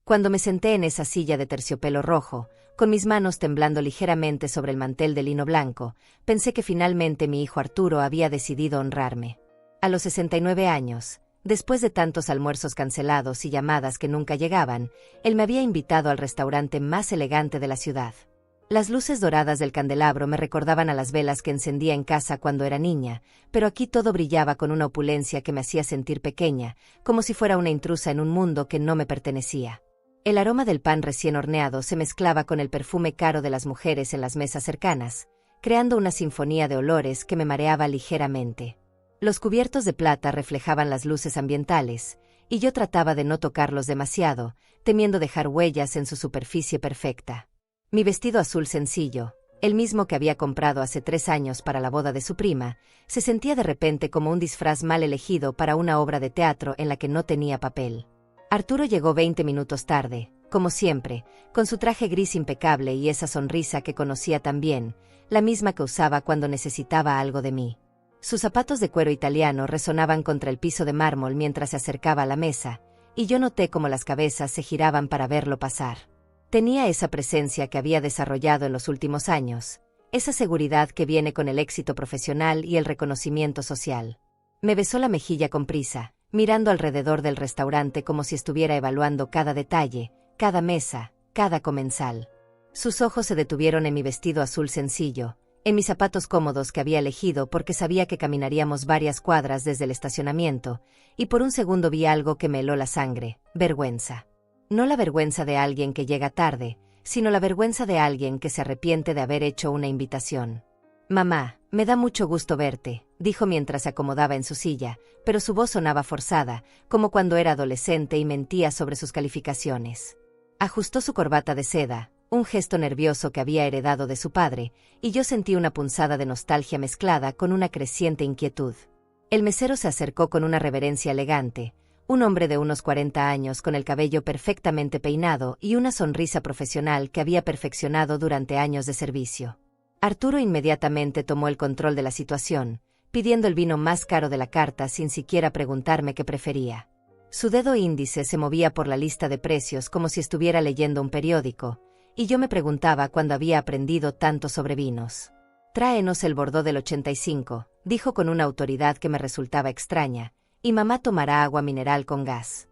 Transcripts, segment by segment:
Cuando me senté en esa silla de terciopelo rojo, con mis manos temblando ligeramente sobre el mantel de lino blanco, pensé que finalmente mi hijo Arturo había decidido honrarme. A los 69 años, después de tantos almuerzos cancelados y llamadas que nunca llegaban, él me había invitado al restaurante más elegante de la ciudad. Las luces doradas del candelabro me recordaban a las velas que encendía en casa cuando era niña, pero aquí todo brillaba con una opulencia que me hacía sentir pequeña, como si fuera una intrusa en un mundo que no me pertenecía. El aroma del pan recién horneado se mezclaba con el perfume caro de las mujeres en las mesas cercanas, creando una sinfonía de olores que me mareaba ligeramente. Los cubiertos de plata reflejaban las luces ambientales, y yo trataba de no tocarlos demasiado, temiendo dejar huellas en su superficie perfecta. Mi vestido azul sencillo, el mismo que había comprado hace 3 años para la boda de su prima, se sentía de repente como un disfraz mal elegido para una obra de teatro en la que no tenía papel. Arturo llegó 20 minutos tarde, como siempre, con su traje gris impecable y esa sonrisa que conocía tan bien, la misma que usaba cuando necesitaba algo de mí. Sus zapatos de cuero italiano resonaban contra el piso de mármol mientras se acercaba a la mesa, y yo noté cómo las cabezas se giraban para verlo pasar. Tenía esa presencia que había desarrollado en los últimos años, esa seguridad que viene con el éxito profesional y el reconocimiento social. Me besó la mejilla con prisa, mirando alrededor del restaurante como si estuviera evaluando cada detalle, cada mesa, cada comensal. Sus ojos se detuvieron en mi vestido azul sencillo, en mis zapatos cómodos que había elegido porque sabía que caminaríamos varias cuadras desde el estacionamiento, y por un segundo vi algo que me heló la sangre: vergüenza. No la vergüenza de alguien que llega tarde, sino la vergüenza de alguien que se arrepiente de haber hecho una invitación. «Mamá, me da mucho gusto verte», dijo mientras se acomodaba en su silla, pero su voz sonaba forzada, como cuando era adolescente y mentía sobre sus calificaciones. Ajustó su corbata de seda, un gesto nervioso que había heredado de su padre, y yo sentí una punzada de nostalgia mezclada con una creciente inquietud. El mesero se acercó con una reverencia elegante, un hombre de unos 40 años con el cabello perfectamente peinado y una sonrisa profesional que había perfeccionado durante años de servicio. Arturo inmediatamente tomó el control de la situación, pidiendo el vino más caro de la carta sin siquiera preguntarme qué prefería. Su dedo índice se movía por la lista de precios como si estuviera leyendo un periódico, y yo me preguntaba cuándo había aprendido tanto sobre vinos. «Tráenos el Bordeaux del 85», dijo con una autoridad que me resultaba extraña, «y mamá tomará agua mineral con gas».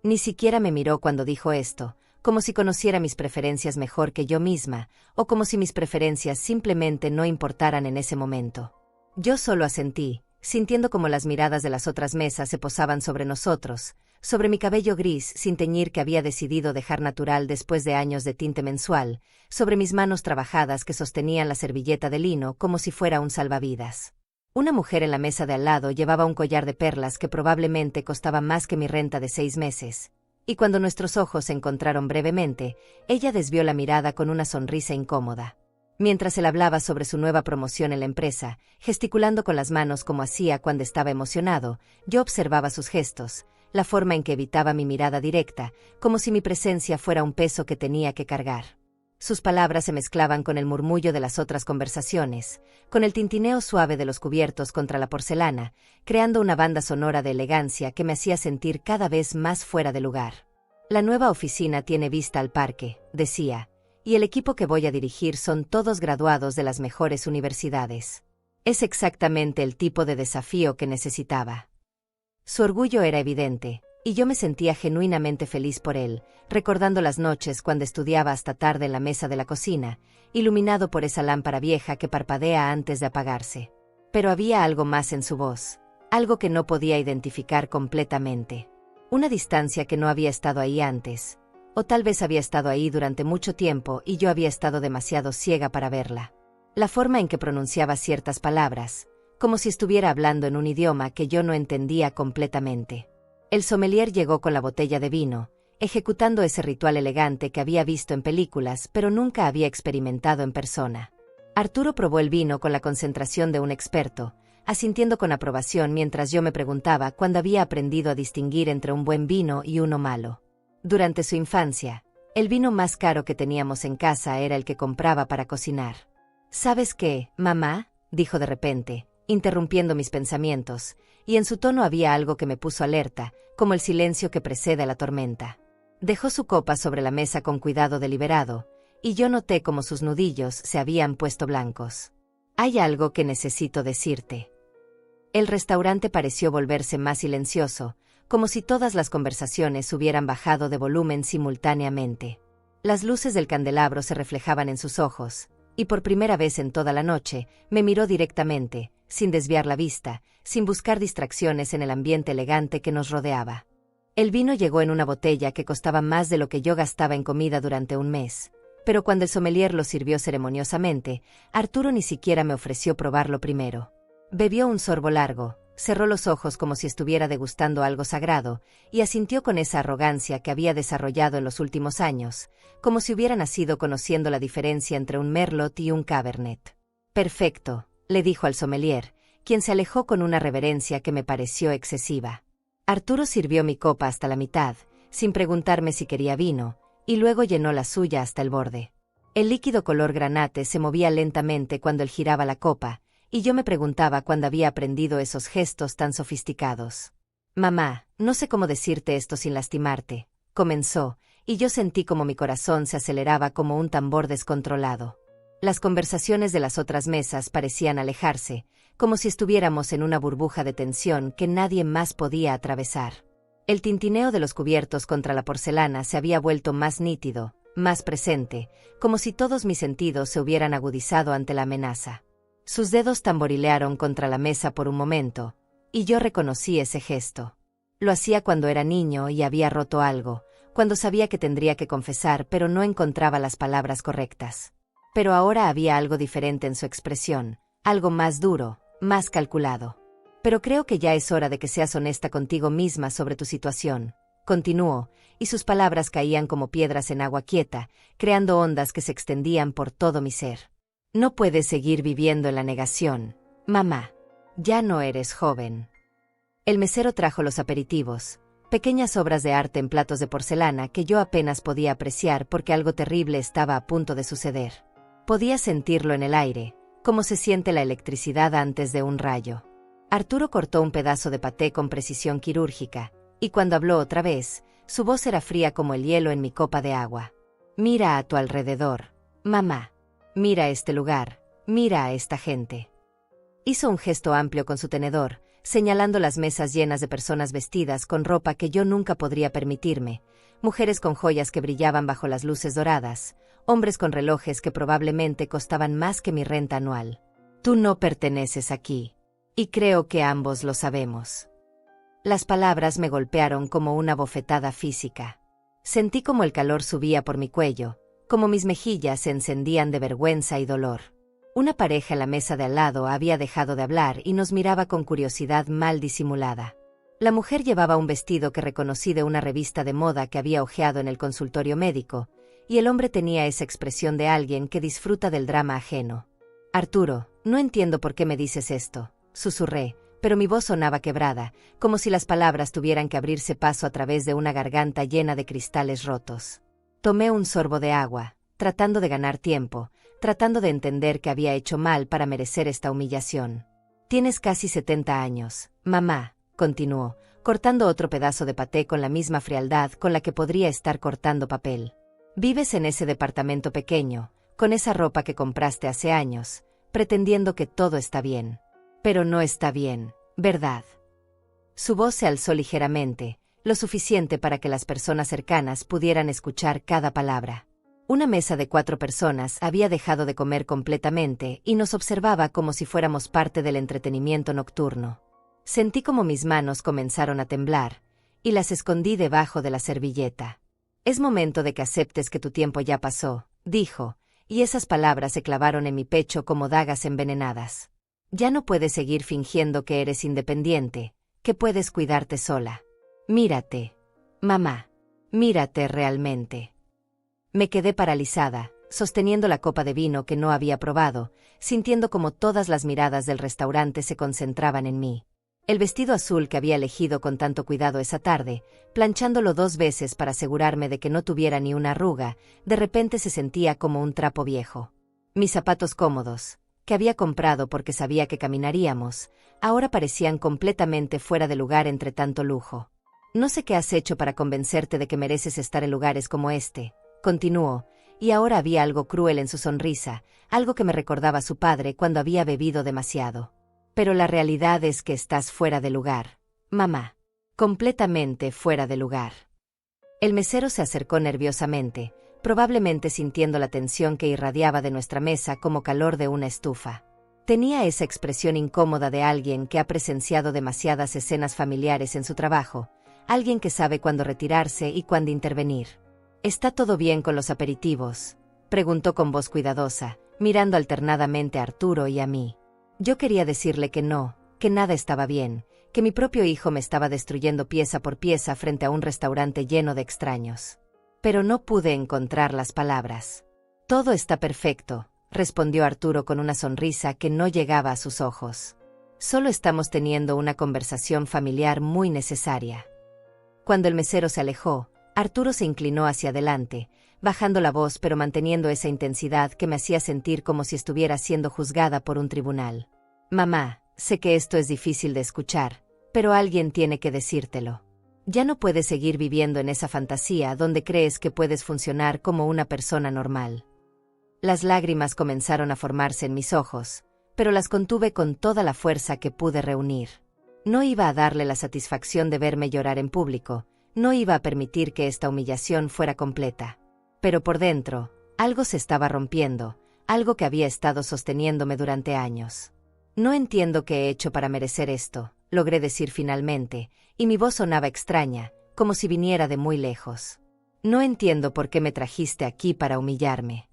Ni siquiera me miró cuando dijo esto, como si conociera mis preferencias mejor que yo misma, o como si mis preferencias simplemente no importaran en ese momento. Yo solo asentí, sintiendo como las miradas de las otras mesas se posaban sobre nosotros, sobre mi cabello gris sin teñir que había decidido dejar natural después de años de tinte mensual, sobre mis manos trabajadas que sostenían la servilleta de lino como si fuera un salvavidas. Una mujer en la mesa de al lado llevaba un collar de perlas que probablemente costaba más que mi renta de 6 meses. Y cuando nuestros ojos se encontraron brevemente, ella desvió la mirada con una sonrisa incómoda. Mientras él hablaba sobre su nueva promoción en la empresa, gesticulando con las manos como hacía cuando estaba emocionado, yo observaba sus gestos, la forma en que evitaba mi mirada directa, como si mi presencia fuera un peso que tenía que cargar. Sus palabras se mezclaban con el murmullo de las otras conversaciones, con el tintineo suave de los cubiertos contra la porcelana, creando una banda sonora de elegancia que me hacía sentir cada vez más fuera de lugar. «La nueva oficina tiene vista al parque», decía, «y el equipo que voy a dirigir son todos graduados de las mejores universidades. Es exactamente el tipo de desafío que necesitaba». Su orgullo era evidente, y yo me sentía genuinamente feliz por él, recordando las noches cuando estudiaba hasta tarde en la mesa de la cocina, iluminado por esa lámpara vieja que parpadea antes de apagarse. Pero había algo más en su voz, algo que no podía identificar completamente. Una distancia que no había estado ahí antes, o tal vez había estado ahí durante mucho tiempo y yo había estado demasiado ciega para verla. La forma en que pronunciaba ciertas palabras, como si estuviera hablando en un idioma que yo no entendía completamente. El sommelier llegó con la botella de vino, ejecutando ese ritual elegante que había visto en películas pero nunca había experimentado en persona. Arturo probó el vino con la concentración de un experto, asintiendo con aprobación mientras yo me preguntaba cuándo había aprendido a distinguir entre un buen vino y uno malo. Durante su infancia, el vino más caro que teníamos en casa era el que compraba para cocinar. «¿Sabes qué, mamá?», dijo de repente, interrumpiendo mis pensamientos, y en su tono había algo que me puso alerta, como el silencio que precede a la tormenta. Dejó su copa sobre la mesa con cuidado deliberado, y yo noté cómo sus nudillos se habían puesto blancos. «Hay algo que necesito decirte». El restaurante pareció volverse más silencioso, como si todas las conversaciones hubieran bajado de volumen simultáneamente. Las luces del candelabro se reflejaban en sus ojos, y por primera vez en toda la noche, me miró directamente, sin desviar la vista, sin buscar distracciones en el ambiente elegante que nos rodeaba. El vino llegó en una botella que costaba más de lo que yo gastaba en comida durante un mes, pero cuando el sommelier lo sirvió ceremoniosamente, Arturo ni siquiera me ofreció probarlo primero. Bebió un sorbo largo, cerró los ojos como si estuviera degustando algo sagrado, y asintió con esa arrogancia que había desarrollado en los últimos años, como si hubiera nacido conociendo la diferencia entre un Merlot y un Cabernet. «Perfecto», le dijo al sommelier, quien se alejó con una reverencia que me pareció excesiva. Arturo sirvió mi copa hasta la mitad, sin preguntarme si quería vino, y luego llenó la suya hasta el borde. El líquido color granate se movía lentamente cuando él giraba la copa, y yo me preguntaba cuándo había aprendido esos gestos tan sofisticados. «Mamá, no sé cómo decirte esto sin lastimarte», comenzó, y yo sentí como mi corazón se aceleraba como un tambor descontrolado. Las conversaciones de las otras mesas parecían alejarse, como si estuviéramos en una burbuja de tensión que nadie más podía atravesar. El tintineo de los cubiertos contra la porcelana se había vuelto más nítido, más presente, como si todos mis sentidos se hubieran agudizado ante la amenaza. Sus dedos tamborilearon contra la mesa por un momento, y yo reconocí ese gesto. Lo hacía cuando era niño y había roto algo, cuando sabía que tendría que confesar pero no encontraba las palabras correctas. Pero ahora había algo diferente en su expresión, algo más duro, más calculado. «Pero creo que ya es hora de que seas honesta contigo misma sobre tu situación», continuó, y sus palabras caían como piedras en agua quieta, creando ondas que se extendían por todo mi ser. «No puedes seguir viviendo en la negación, mamá. Ya no eres joven». El mesero trajo los aperitivos, pequeñas obras de arte en platos de porcelana que yo apenas podía apreciar porque algo terrible estaba a punto de suceder. Podía sentirlo en el aire, como se siente la electricidad antes de un rayo. Arturo cortó un pedazo de paté con precisión quirúrgica, y cuando habló otra vez, su voz era fría como el hielo en mi copa de agua. «Mira a tu alrededor, mamá. Mira este lugar, mira a esta gente». Hizo un gesto amplio con su tenedor, señalando las mesas llenas de personas vestidas con ropa que yo nunca podría permitirme, mujeres con joyas que brillaban bajo las luces doradas, hombres con relojes que probablemente costaban más que mi renta anual. «Tú no perteneces aquí. Y creo que ambos lo sabemos». Las palabras me golpearon como una bofetada física. Sentí como el calor subía por mi cuello, como mis mejillas se encendían de vergüenza y dolor. Una pareja en la mesa de al lado había dejado de hablar y nos miraba con curiosidad mal disimulada. La mujer llevaba un vestido que reconocí de una revista de moda que había hojeado en el consultorio médico, y el hombre tenía esa expresión de alguien que disfruta del drama ajeno. «Arturo, no entiendo por qué me dices esto», susurré, pero mi voz sonaba quebrada, como si las palabras tuvieran que abrirse paso a través de una garganta llena de cristales rotos. Tomé un sorbo de agua, tratando de ganar tiempo, tratando de entender que había hecho mal para merecer esta humillación. «Tienes casi 70 años, mamá», continuó, cortando otro pedazo de paté con la misma frialdad con la que podría estar cortando papel. «Vives en ese departamento pequeño, con esa ropa que compraste hace años, pretendiendo que todo está bien. Pero no está bien, ¿verdad?». Su voz se alzó ligeramente, lo suficiente para que las personas cercanas pudieran escuchar cada palabra. Una mesa de 4 personas había dejado de comer completamente y nos observaba como si fuéramos parte del entretenimiento nocturno. Sentí como mis manos comenzaron a temblar, y las escondí debajo de la servilleta. «Es momento de que aceptes que tu tiempo ya pasó», dijo, y esas palabras se clavaron en mi pecho como dagas envenenadas. «Ya no puedes seguir fingiendo que eres independiente, que puedes cuidarte sola. Mírate, mamá. Mírate realmente». Me quedé paralizada, sosteniendo la copa de vino que no había probado, sintiendo como todas las miradas del restaurante se concentraban en mí. El vestido azul que había elegido con tanto cuidado esa tarde, planchándolo 2 veces para asegurarme de que no tuviera ni una arruga, de repente se sentía como un trapo viejo. Mis zapatos cómodos, que había comprado porque sabía que caminaríamos, ahora parecían completamente fuera de lugar entre tanto lujo. No sé qué has hecho para convencerte de que mereces estar en lugares como este, continuó, y ahora había algo cruel en su sonrisa, algo que me recordaba a su padre cuando había bebido demasiado. Pero la realidad es que estás fuera de lugar, mamá. Completamente fuera de lugar. El mesero se acercó nerviosamente, probablemente sintiendo la tensión que irradiaba de nuestra mesa como calor de una estufa. Tenía esa expresión incómoda de alguien que ha presenciado demasiadas escenas familiares en su trabajo, alguien que sabe cuándo retirarse y cuándo intervenir. ¿Está todo bien con los aperitivos?, preguntó con voz cuidadosa, mirando alternadamente a Arturo y a mí. Yo quería decirle que no, que nada estaba bien, que mi propio hijo me estaba destruyendo pieza por pieza frente a un restaurante lleno de extraños. Pero no pude encontrar las palabras. Todo está perfecto, respondió Arturo con una sonrisa que no llegaba a sus ojos. Solo estamos teniendo una conversación familiar muy necesaria. Cuando el mesero se alejó, Arturo se inclinó hacia adelante, bajando la voz pero manteniendo esa intensidad que me hacía sentir como si estuviera siendo juzgada por un tribunal. Mamá, sé que esto es difícil de escuchar, pero alguien tiene que decírtelo. Ya no puedes seguir viviendo en esa fantasía donde crees que puedes funcionar como una persona normal. Las lágrimas comenzaron a formarse en mis ojos, pero las contuve con toda la fuerza que pude reunir. No iba a darle la satisfacción de verme llorar en público, no iba a permitir que esta humillación fuera completa. Pero por dentro, algo se estaba rompiendo, algo que había estado sosteniéndome durante años. No entiendo qué he hecho para merecer esto, logré decir finalmente, y mi voz sonaba extraña, como si viniera de muy lejos. No entiendo por qué me trajiste aquí para humillarme.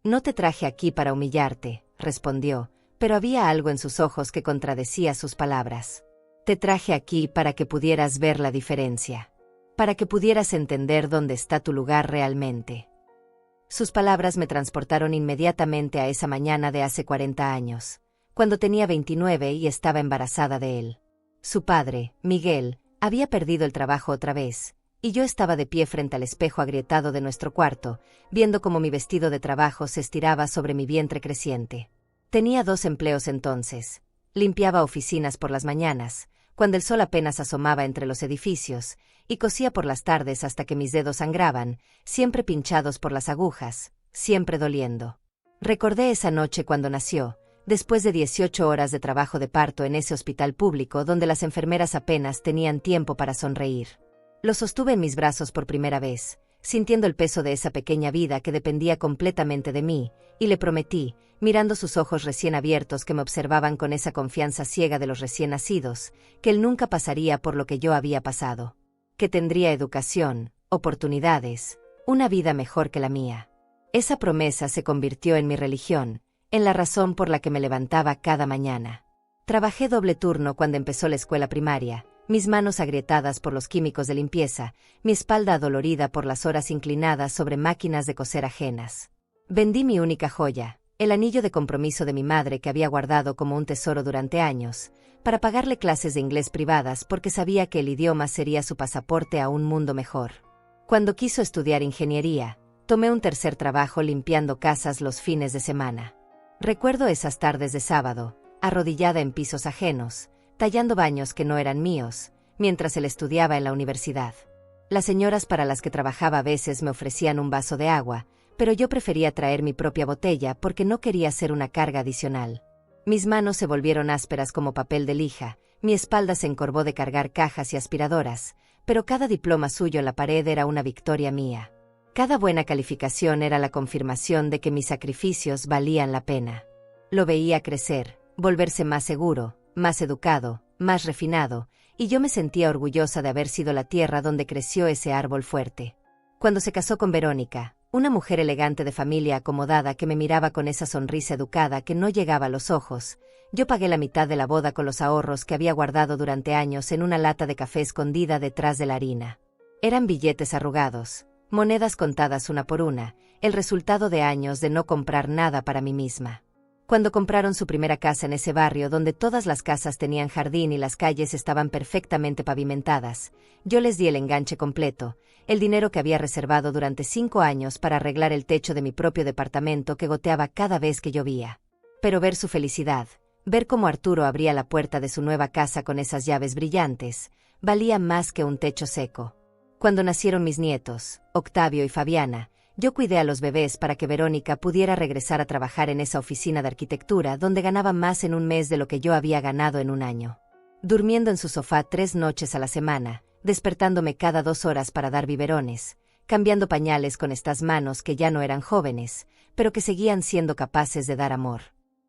No te traje aquí para humillarte, respondió, pero había algo en sus ojos que contradecía sus palabras. Te traje aquí para que pudieras ver la diferencia, para que pudieras entender dónde está tu lugar realmente. Sus palabras me transportaron inmediatamente a esa mañana de hace 40 años. Cuando tenía 29 y estaba embarazada de él. Su padre, Miguel, había perdido el trabajo otra vez, y yo estaba de pie frente al espejo agrietado de nuestro cuarto, viendo cómo mi vestido de trabajo se estiraba sobre mi vientre creciente. Tenía 2 empleos entonces. Limpiaba oficinas por las mañanas, cuando el sol apenas asomaba entre los edificios, y cosía por las tardes hasta que mis dedos sangraban, siempre pinchados por las agujas, siempre doliendo. Recordé esa noche cuando nació, después de 18 horas de trabajo de parto en ese hospital público donde las enfermeras apenas tenían tiempo para sonreír. Lo sostuve en mis brazos por primera vez, sintiendo el peso de esa pequeña vida que dependía completamente de mí, y le prometí, mirando sus ojos recién abiertos que me observaban con esa confianza ciega de los recién nacidos, que él nunca pasaría por lo que yo había pasado. Que tendría educación, oportunidades, una vida mejor que la mía. Esa promesa se convirtió en mi religión, en la razón por la que me levantaba cada mañana. Trabajé doble turno cuando empezó la escuela primaria, mis manos agrietadas por los químicos de limpieza, mi espalda adolorida por las horas inclinadas sobre máquinas de coser ajenas. Vendí mi única joya, el anillo de compromiso de mi madre que había guardado como un tesoro durante años, para pagarle clases de inglés privadas porque sabía que el idioma sería su pasaporte a un mundo mejor. Cuando quiso estudiar ingeniería, tomé un tercer trabajo limpiando casas los fines de semana. Recuerdo esas tardes de sábado, arrodillada en pisos ajenos, tallando baños que no eran míos, mientras él estudiaba en la universidad. Las señoras para las que trabajaba a veces me ofrecían un vaso de agua, pero yo prefería traer mi propia botella porque no quería ser una carga adicional. Mis manos se volvieron ásperas como papel de lija, mi espalda se encorvó de cargar cajas y aspiradoras, pero cada diploma suyo en la pared era una victoria mía. Cada buena calificación era la confirmación de que mis sacrificios valían la pena. Lo veía crecer, volverse más seguro, más educado, más refinado, y yo me sentía orgullosa de haber sido la tierra donde creció ese árbol fuerte. Cuando se casó con Verónica, una mujer elegante de familia acomodada que me miraba con esa sonrisa educada que no llegaba a los ojos, yo pagué la mitad de la boda con los ahorros que había guardado durante años en una lata de café escondida detrás de la harina. Eran billetes arrugados, monedas contadas una por una, el resultado de años de no comprar nada para mí misma. Cuando compraron su primera casa en ese barrio donde todas las casas tenían jardín y las calles estaban perfectamente pavimentadas, yo les di el enganche completo, el dinero que había reservado durante 5 años para arreglar el techo de mi propio departamento que goteaba cada vez que llovía. Pero ver su felicidad, ver cómo Arturo abría la puerta de su nueva casa con esas llaves brillantes, valía más que un techo seco. Cuando nacieron mis nietos, Octavio y Fabiana, yo cuidé a los bebés para que Verónica pudiera regresar a trabajar en esa oficina de arquitectura donde ganaba más en un mes de lo que yo había ganado en un año. Durmiendo en su sofá 3 noches a la semana, despertándome cada 2 horas para dar biberones, cambiando pañales con estas manos que ya no eran jóvenes, pero que seguían siendo capaces de dar amor.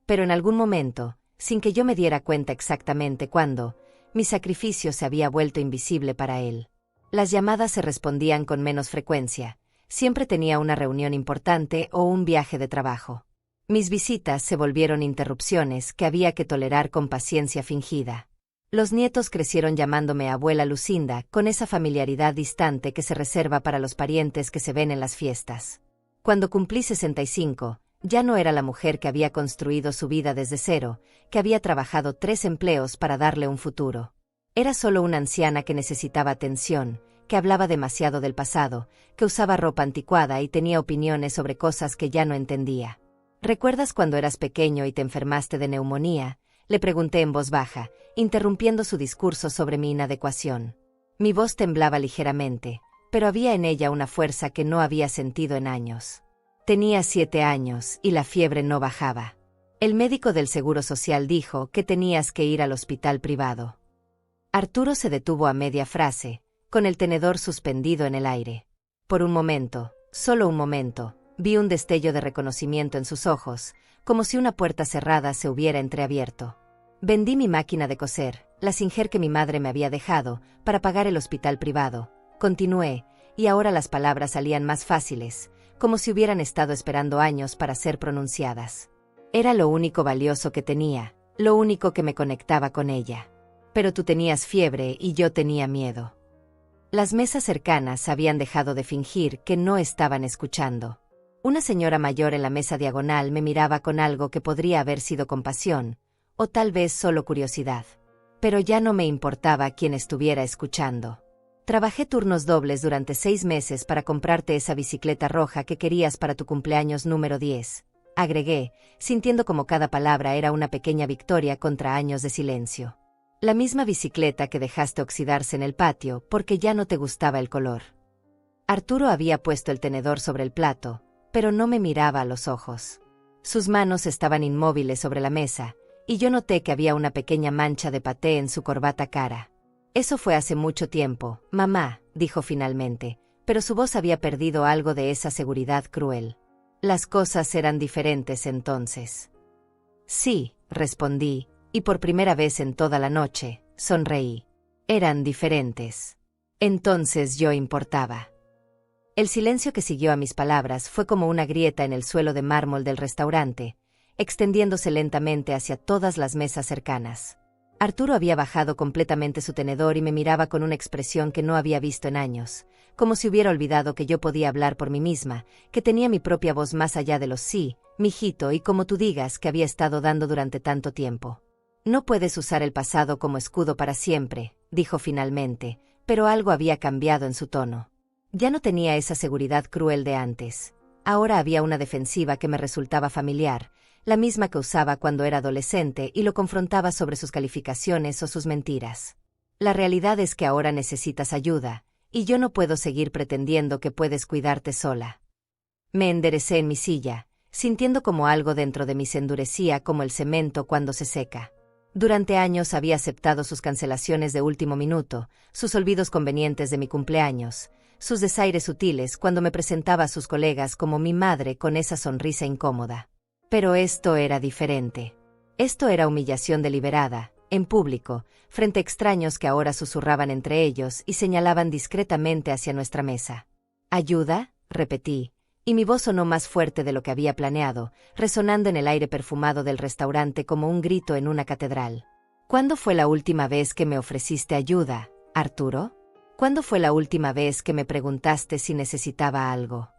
Pero en algún momento, sin que yo me diera cuenta exactamente cuándo, mi sacrificio se había vuelto invisible para él. Las llamadas se respondían con menos frecuencia, siempre tenía una reunión importante o un viaje de trabajo. Mis visitas se volvieron interrupciones que había que tolerar con paciencia fingida. Los nietos crecieron llamándome abuela Lucinda, con esa familiaridad distante que se reserva para los parientes que se ven en las fiestas. Cuando cumplí 65, ya no era la mujer que había construido su vida desde cero, que había trabajado 3 empleos para darle un futuro. Era solo una anciana que necesitaba atención, que hablaba demasiado del pasado, que usaba ropa anticuada y tenía opiniones sobre cosas que ya no entendía. ¿Recuerdas cuando eras pequeño y te enfermaste de neumonía?, le pregunté en voz baja, interrumpiendo su discurso sobre mi inadecuación. Mi voz temblaba ligeramente, pero había en ella una fuerza que no había sentido en años. Tenía 7 años y la fiebre no bajaba. El médico del Seguro Social dijo que tenías que ir al hospital privado. Arturo se detuvo a media frase, con el tenedor suspendido en el aire. Por un momento, solo un momento, vi un destello de reconocimiento en sus ojos, como si una puerta cerrada se hubiera entreabierto. Vendí mi máquina de coser, la Singer que mi madre me había dejado, para pagar el hospital privado. Continué, y ahora las palabras salían más fáciles, como si hubieran estado esperando años para ser pronunciadas. Era lo único valioso que tenía, lo único que me conectaba con ella. Pero tú tenías fiebre y yo tenía miedo. Las mesas cercanas habían dejado de fingir que no estaban escuchando. Una señora mayor en la mesa diagonal me miraba con algo que podría haber sido compasión, o tal vez solo curiosidad. Pero ya no me importaba quién estuviera escuchando. Trabajé turnos dobles durante 6 meses para comprarte esa bicicleta roja que querías para tu cumpleaños número 10, agregué, sintiendo como cada palabra era una pequeña victoria contra años de silencio. La misma bicicleta que dejaste oxidarse en el patio porque ya no te gustaba el color. Arturo había puesto el tenedor sobre el plato, pero no me miraba a los ojos. Sus manos estaban inmóviles sobre la mesa, y yo noté que había una pequeña mancha de paté en su corbata cara. Eso fue hace mucho tiempo, mamá, dijo finalmente, pero su voz había perdido algo de esa seguridad cruel. Las cosas eran diferentes entonces. Sí, respondí, y por primera vez en toda la noche, sonreí. Eran diferentes. Entonces yo importaba. El silencio que siguió a mis palabras fue como una grieta en el suelo de mármol del restaurante, extendiéndose lentamente hacia todas las mesas cercanas. Arturo había bajado completamente su tenedor y me miraba con una expresión que no había visto en años, como si hubiera olvidado que yo podía hablar por mí misma, que tenía mi propia voz más allá de los sí, mijito y como tú digas que había estado dando durante tanto tiempo. No puedes usar el pasado como escudo para siempre, dijo finalmente, pero algo había cambiado en su tono. Ya no tenía esa seguridad cruel de antes. Ahora había una defensiva que me resultaba familiar, la misma que usaba cuando era adolescente y lo confrontaba sobre sus calificaciones o sus mentiras. La realidad es que ahora necesitas ayuda, y yo no puedo seguir pretendiendo que puedes cuidarte sola. Me enderecé en mi silla, sintiendo como algo dentro de mí se endurecía como el cemento cuando se seca. Durante años había aceptado sus cancelaciones de último minuto, sus olvidos convenientes de mi cumpleaños, sus desaires sutiles cuando me presentaba a sus colegas como mi madre con esa sonrisa incómoda. Pero esto era diferente. Esto era humillación deliberada, en público, frente a extraños que ahora susurraban entre ellos y señalaban discretamente hacia nuestra mesa. ¿Ayuda?, repetí, y mi voz sonó más fuerte de lo que había planeado, resonando en el aire perfumado del restaurante como un grito en una catedral. ¿Cuándo fue la última vez que me ofreciste ayuda, Arturo? ¿Cuándo fue la última vez que me preguntaste si necesitaba algo?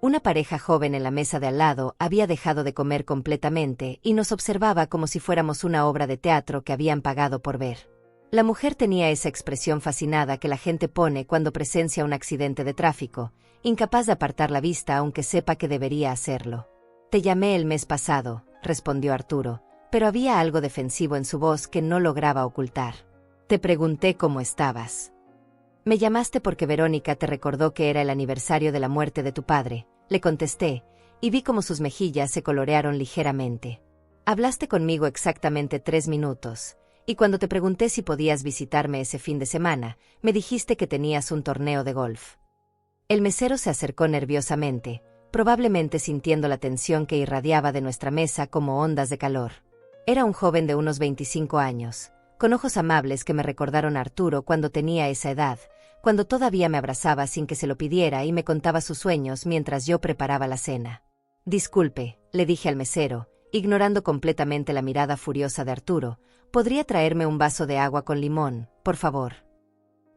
Una pareja joven en la mesa de al lado había dejado de comer completamente y nos observaba como si fuéramos una obra de teatro que habían pagado por ver. La mujer tenía esa expresión fascinada que la gente pone cuando presencia un accidente de tráfico, incapaz de apartar la vista aunque sepa que debería hacerlo. Te llamé el mes pasado, respondió Arturo, pero había algo defensivo en su voz que no lograba ocultar. Te pregunté cómo estabas. Me llamaste porque Verónica te recordó que era el aniversario de la muerte de tu padre, le contesté, y vi cómo sus mejillas se colorearon ligeramente. Hablaste conmigo exactamente 3 minutos, y cuando te pregunté si podías visitarme ese fin de semana, me dijiste que tenías un torneo de golf. El mesero se acercó nerviosamente, probablemente sintiendo la tensión que irradiaba de nuestra mesa como ondas de calor. Era un joven de unos 25 años, con ojos amables que me recordaron a Arturo cuando tenía esa edad, cuando todavía me abrazaba sin que se lo pidiera y me contaba sus sueños mientras yo preparaba la cena. Disculpe, le dije al mesero, ignorando completamente la mirada furiosa de Arturo, ¿podría traerme un vaso de agua con limón, por favor?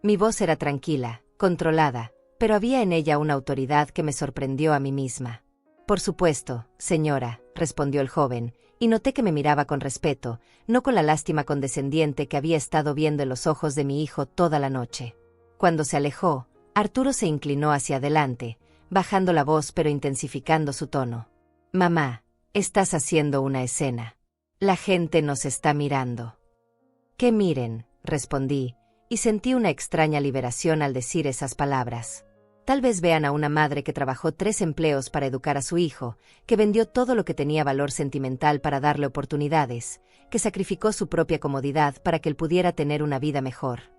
Mi voz era tranquila, controlada, pero había en ella una autoridad que me sorprendió a mí misma. Por supuesto, señora, respondió el joven, y noté que me miraba con respeto, no con la lástima condescendiente que había estado viendo en los ojos de mi hijo toda la noche. Cuando se alejó, Arturo se inclinó hacia adelante, bajando la voz pero intensificando su tono. Mamá, estás haciendo una escena. La gente nos está mirando. Que miren, respondí, y sentí una extraña liberación al decir esas palabras. Tal vez vean a una madre que trabajó 3 empleos para educar a su hijo, que vendió todo lo que tenía valor sentimental para darle oportunidades, que sacrificó su propia comodidad para que él pudiera tener una vida mejor.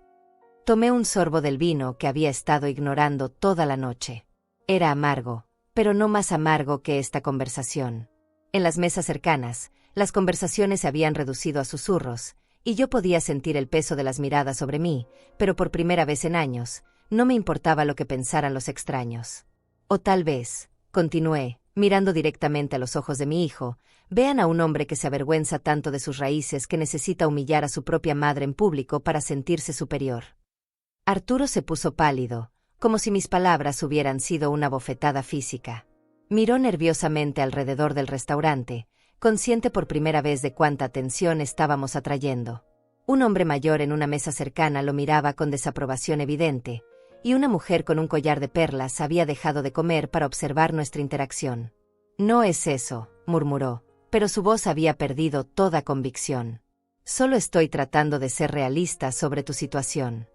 Tomé un sorbo del vino que había estado ignorando toda la noche. Era amargo, pero no más amargo que esta conversación. En las mesas cercanas, las conversaciones se habían reducido a susurros, y yo podía sentir el peso de las miradas sobre mí, pero por primera vez en años, no me importaba lo que pensaran los extraños. O tal vez, continué, mirando directamente a los ojos de mi hijo, vean a un hombre que se avergüenza tanto de sus raíces que necesita humillar a su propia madre en público para sentirse superior. Arturo se puso pálido, como si mis palabras hubieran sido una bofetada física. Miró nerviosamente alrededor del restaurante, consciente por primera vez de cuánta atención estábamos atrayendo. Un hombre mayor en una mesa cercana lo miraba con desaprobación evidente, y una mujer con un collar de perlas había dejado de comer para observar nuestra interacción. No es eso, murmuró, pero su voz había perdido toda convicción. Solo estoy tratando de ser realista sobre tu situación.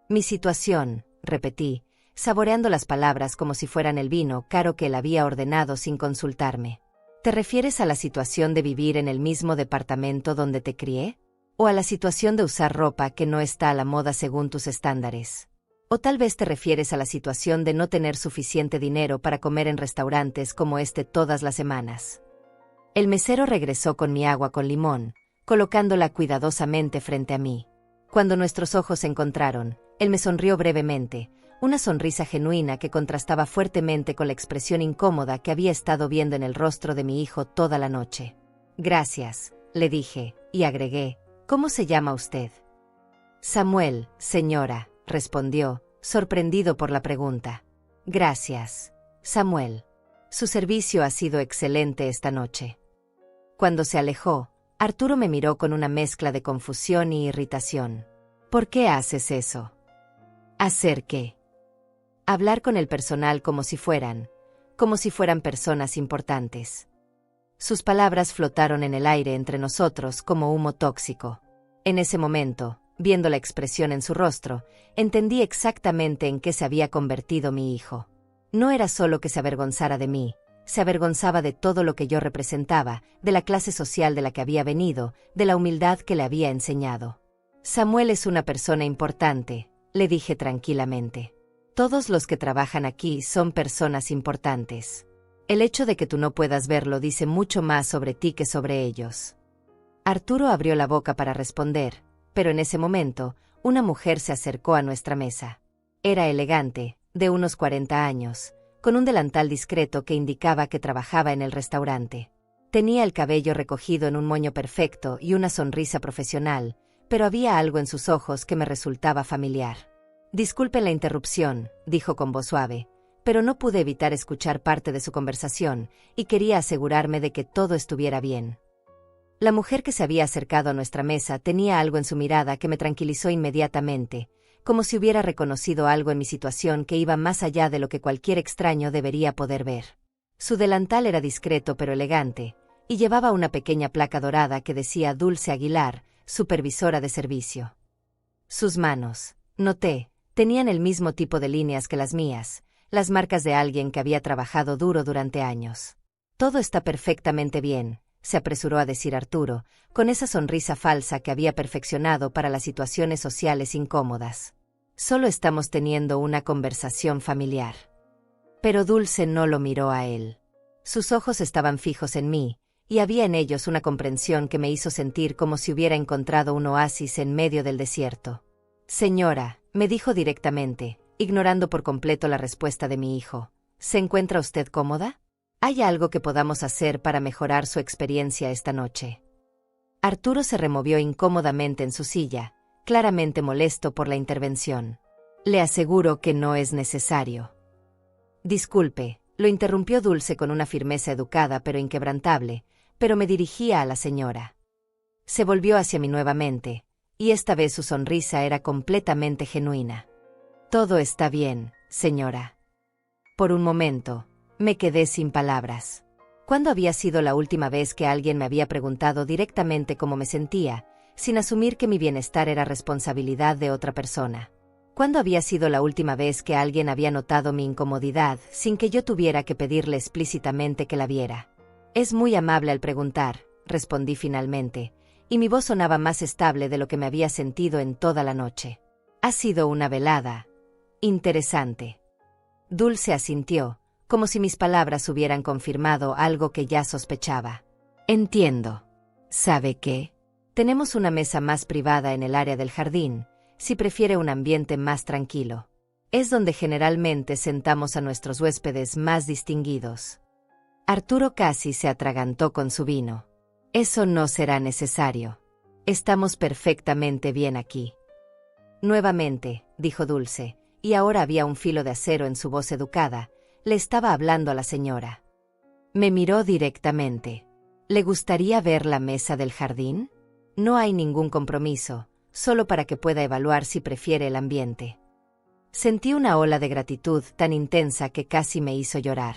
Mi situación, repetí, saboreando las palabras como si fueran el vino caro que él había ordenado sin consultarme. ¿Te refieres a la situación de vivir en el mismo departamento donde te crié? ¿O a la situación de usar ropa que no está a la moda según tus estándares? O tal vez te refieres a la situación de no tener suficiente dinero para comer en restaurantes como este todas las semanas. El mesero regresó con mi agua con limón, colocándola cuidadosamente frente a mí. Cuando nuestros ojos se encontraron, él me sonrió brevemente, una sonrisa genuina que contrastaba fuertemente con la expresión incómoda que había estado viendo en el rostro de mi hijo toda la noche. Gracias, le dije, y agregué, ¿cómo se llama usted? Samuel, señora, respondió, sorprendido por la pregunta. Gracias, Samuel. Su servicio ha sido excelente esta noche. Cuando se alejó, Arturo me miró con una mezcla de confusión y irritación. ¿Por qué haces eso? ¿Hacer qué? Hablar con el personal como si fueran personas importantes. Sus palabras flotaron en el aire entre nosotros como humo tóxico. En ese momento, viendo la expresión en su rostro, entendí exactamente en qué se había convertido mi hijo. No era solo que se avergonzara de mí, se avergonzaba de todo lo que yo representaba, de la clase social de la que había venido, de la humildad que le había enseñado. Samuel es una persona importante, le dije tranquilamente. Todos los que trabajan aquí son personas importantes. El hecho de que tú no puedas verlo dice mucho más sobre ti que sobre ellos. Arturo abrió la boca para responder, pero en ese momento, una mujer se acercó a nuestra mesa. Era elegante, de unos 40 años, con un delantal discreto que indicaba que trabajaba en el restaurante. Tenía el cabello recogido en un moño perfecto y una sonrisa profesional, pero había algo en sus ojos que me resultaba familiar. Disculpen la interrupción, dijo con voz suave, pero no pude evitar escuchar parte de su conversación y quería asegurarme de que todo estuviera bien. La mujer que se había acercado a nuestra mesa tenía algo en su mirada que me tranquilizó inmediatamente, como si hubiera reconocido algo en mi situación que iba más allá de lo que cualquier extraño debería poder ver. Su delantal era discreto pero elegante, y llevaba una pequeña placa dorada que decía Dulce Aguilar, supervisora de servicio. Sus manos, noté, tenían el mismo tipo de líneas que las mías, las marcas de alguien que había trabajado duro durante años. Todo está perfectamente bien, se apresuró a decir Arturo, con esa sonrisa falsa que había perfeccionado para las situaciones sociales incómodas. Solo estamos teniendo una conversación familiar. Pero Dulce no lo miró a él. Sus ojos estaban fijos en mí, y había en ellos una comprensión que me hizo sentir como si hubiera encontrado un oasis en medio del desierto. Señora, me dijo directamente, ignorando por completo la respuesta de mi hijo, ¿se encuentra usted cómoda? ¿Hay algo que podamos hacer para mejorar su experiencia esta noche? Arturo se removió incómodamente en su silla, claramente molesto por la intervención. Le aseguro que no es necesario. Disculpe, lo interrumpió Dulce con una firmeza educada pero inquebrantable, pero me dirigía a la señora. Se volvió hacia mí nuevamente, y esta vez su sonrisa era completamente genuina. Todo está bien, señora. Por un momento, me quedé sin palabras. ¿Cuándo había sido la última vez que alguien me había preguntado directamente cómo me sentía, sin asumir que mi bienestar era responsabilidad de otra persona? ¿Cuándo había sido la última vez que alguien había notado mi incomodidad sin que yo tuviera que pedirle explícitamente que la viera? Es muy amable al preguntar, respondí finalmente, y mi voz sonaba más estable de lo que me había sentido en toda la noche. Ha sido una velada interesante. Dulce asintió, como si mis palabras hubieran confirmado algo que ya sospechaba. Entiendo. ¿Sabe qué? Tenemos una mesa más privada en el área del jardín, si prefiere un ambiente más tranquilo. Es donde generalmente sentamos a nuestros huéspedes más distinguidos. Arturo casi se atragantó con su vino. Eso no será necesario. Estamos perfectamente bien aquí. Nuevamente, dijo Dulce, y ahora había un filo de acero en su voz educada, le estaba hablando a la señora. Me miró directamente. ¿Le gustaría ver la mesa del jardín? No hay ningún compromiso, solo para que pueda evaluar si prefiere el ambiente. Sentí una ola de gratitud tan intensa que casi me hizo llorar.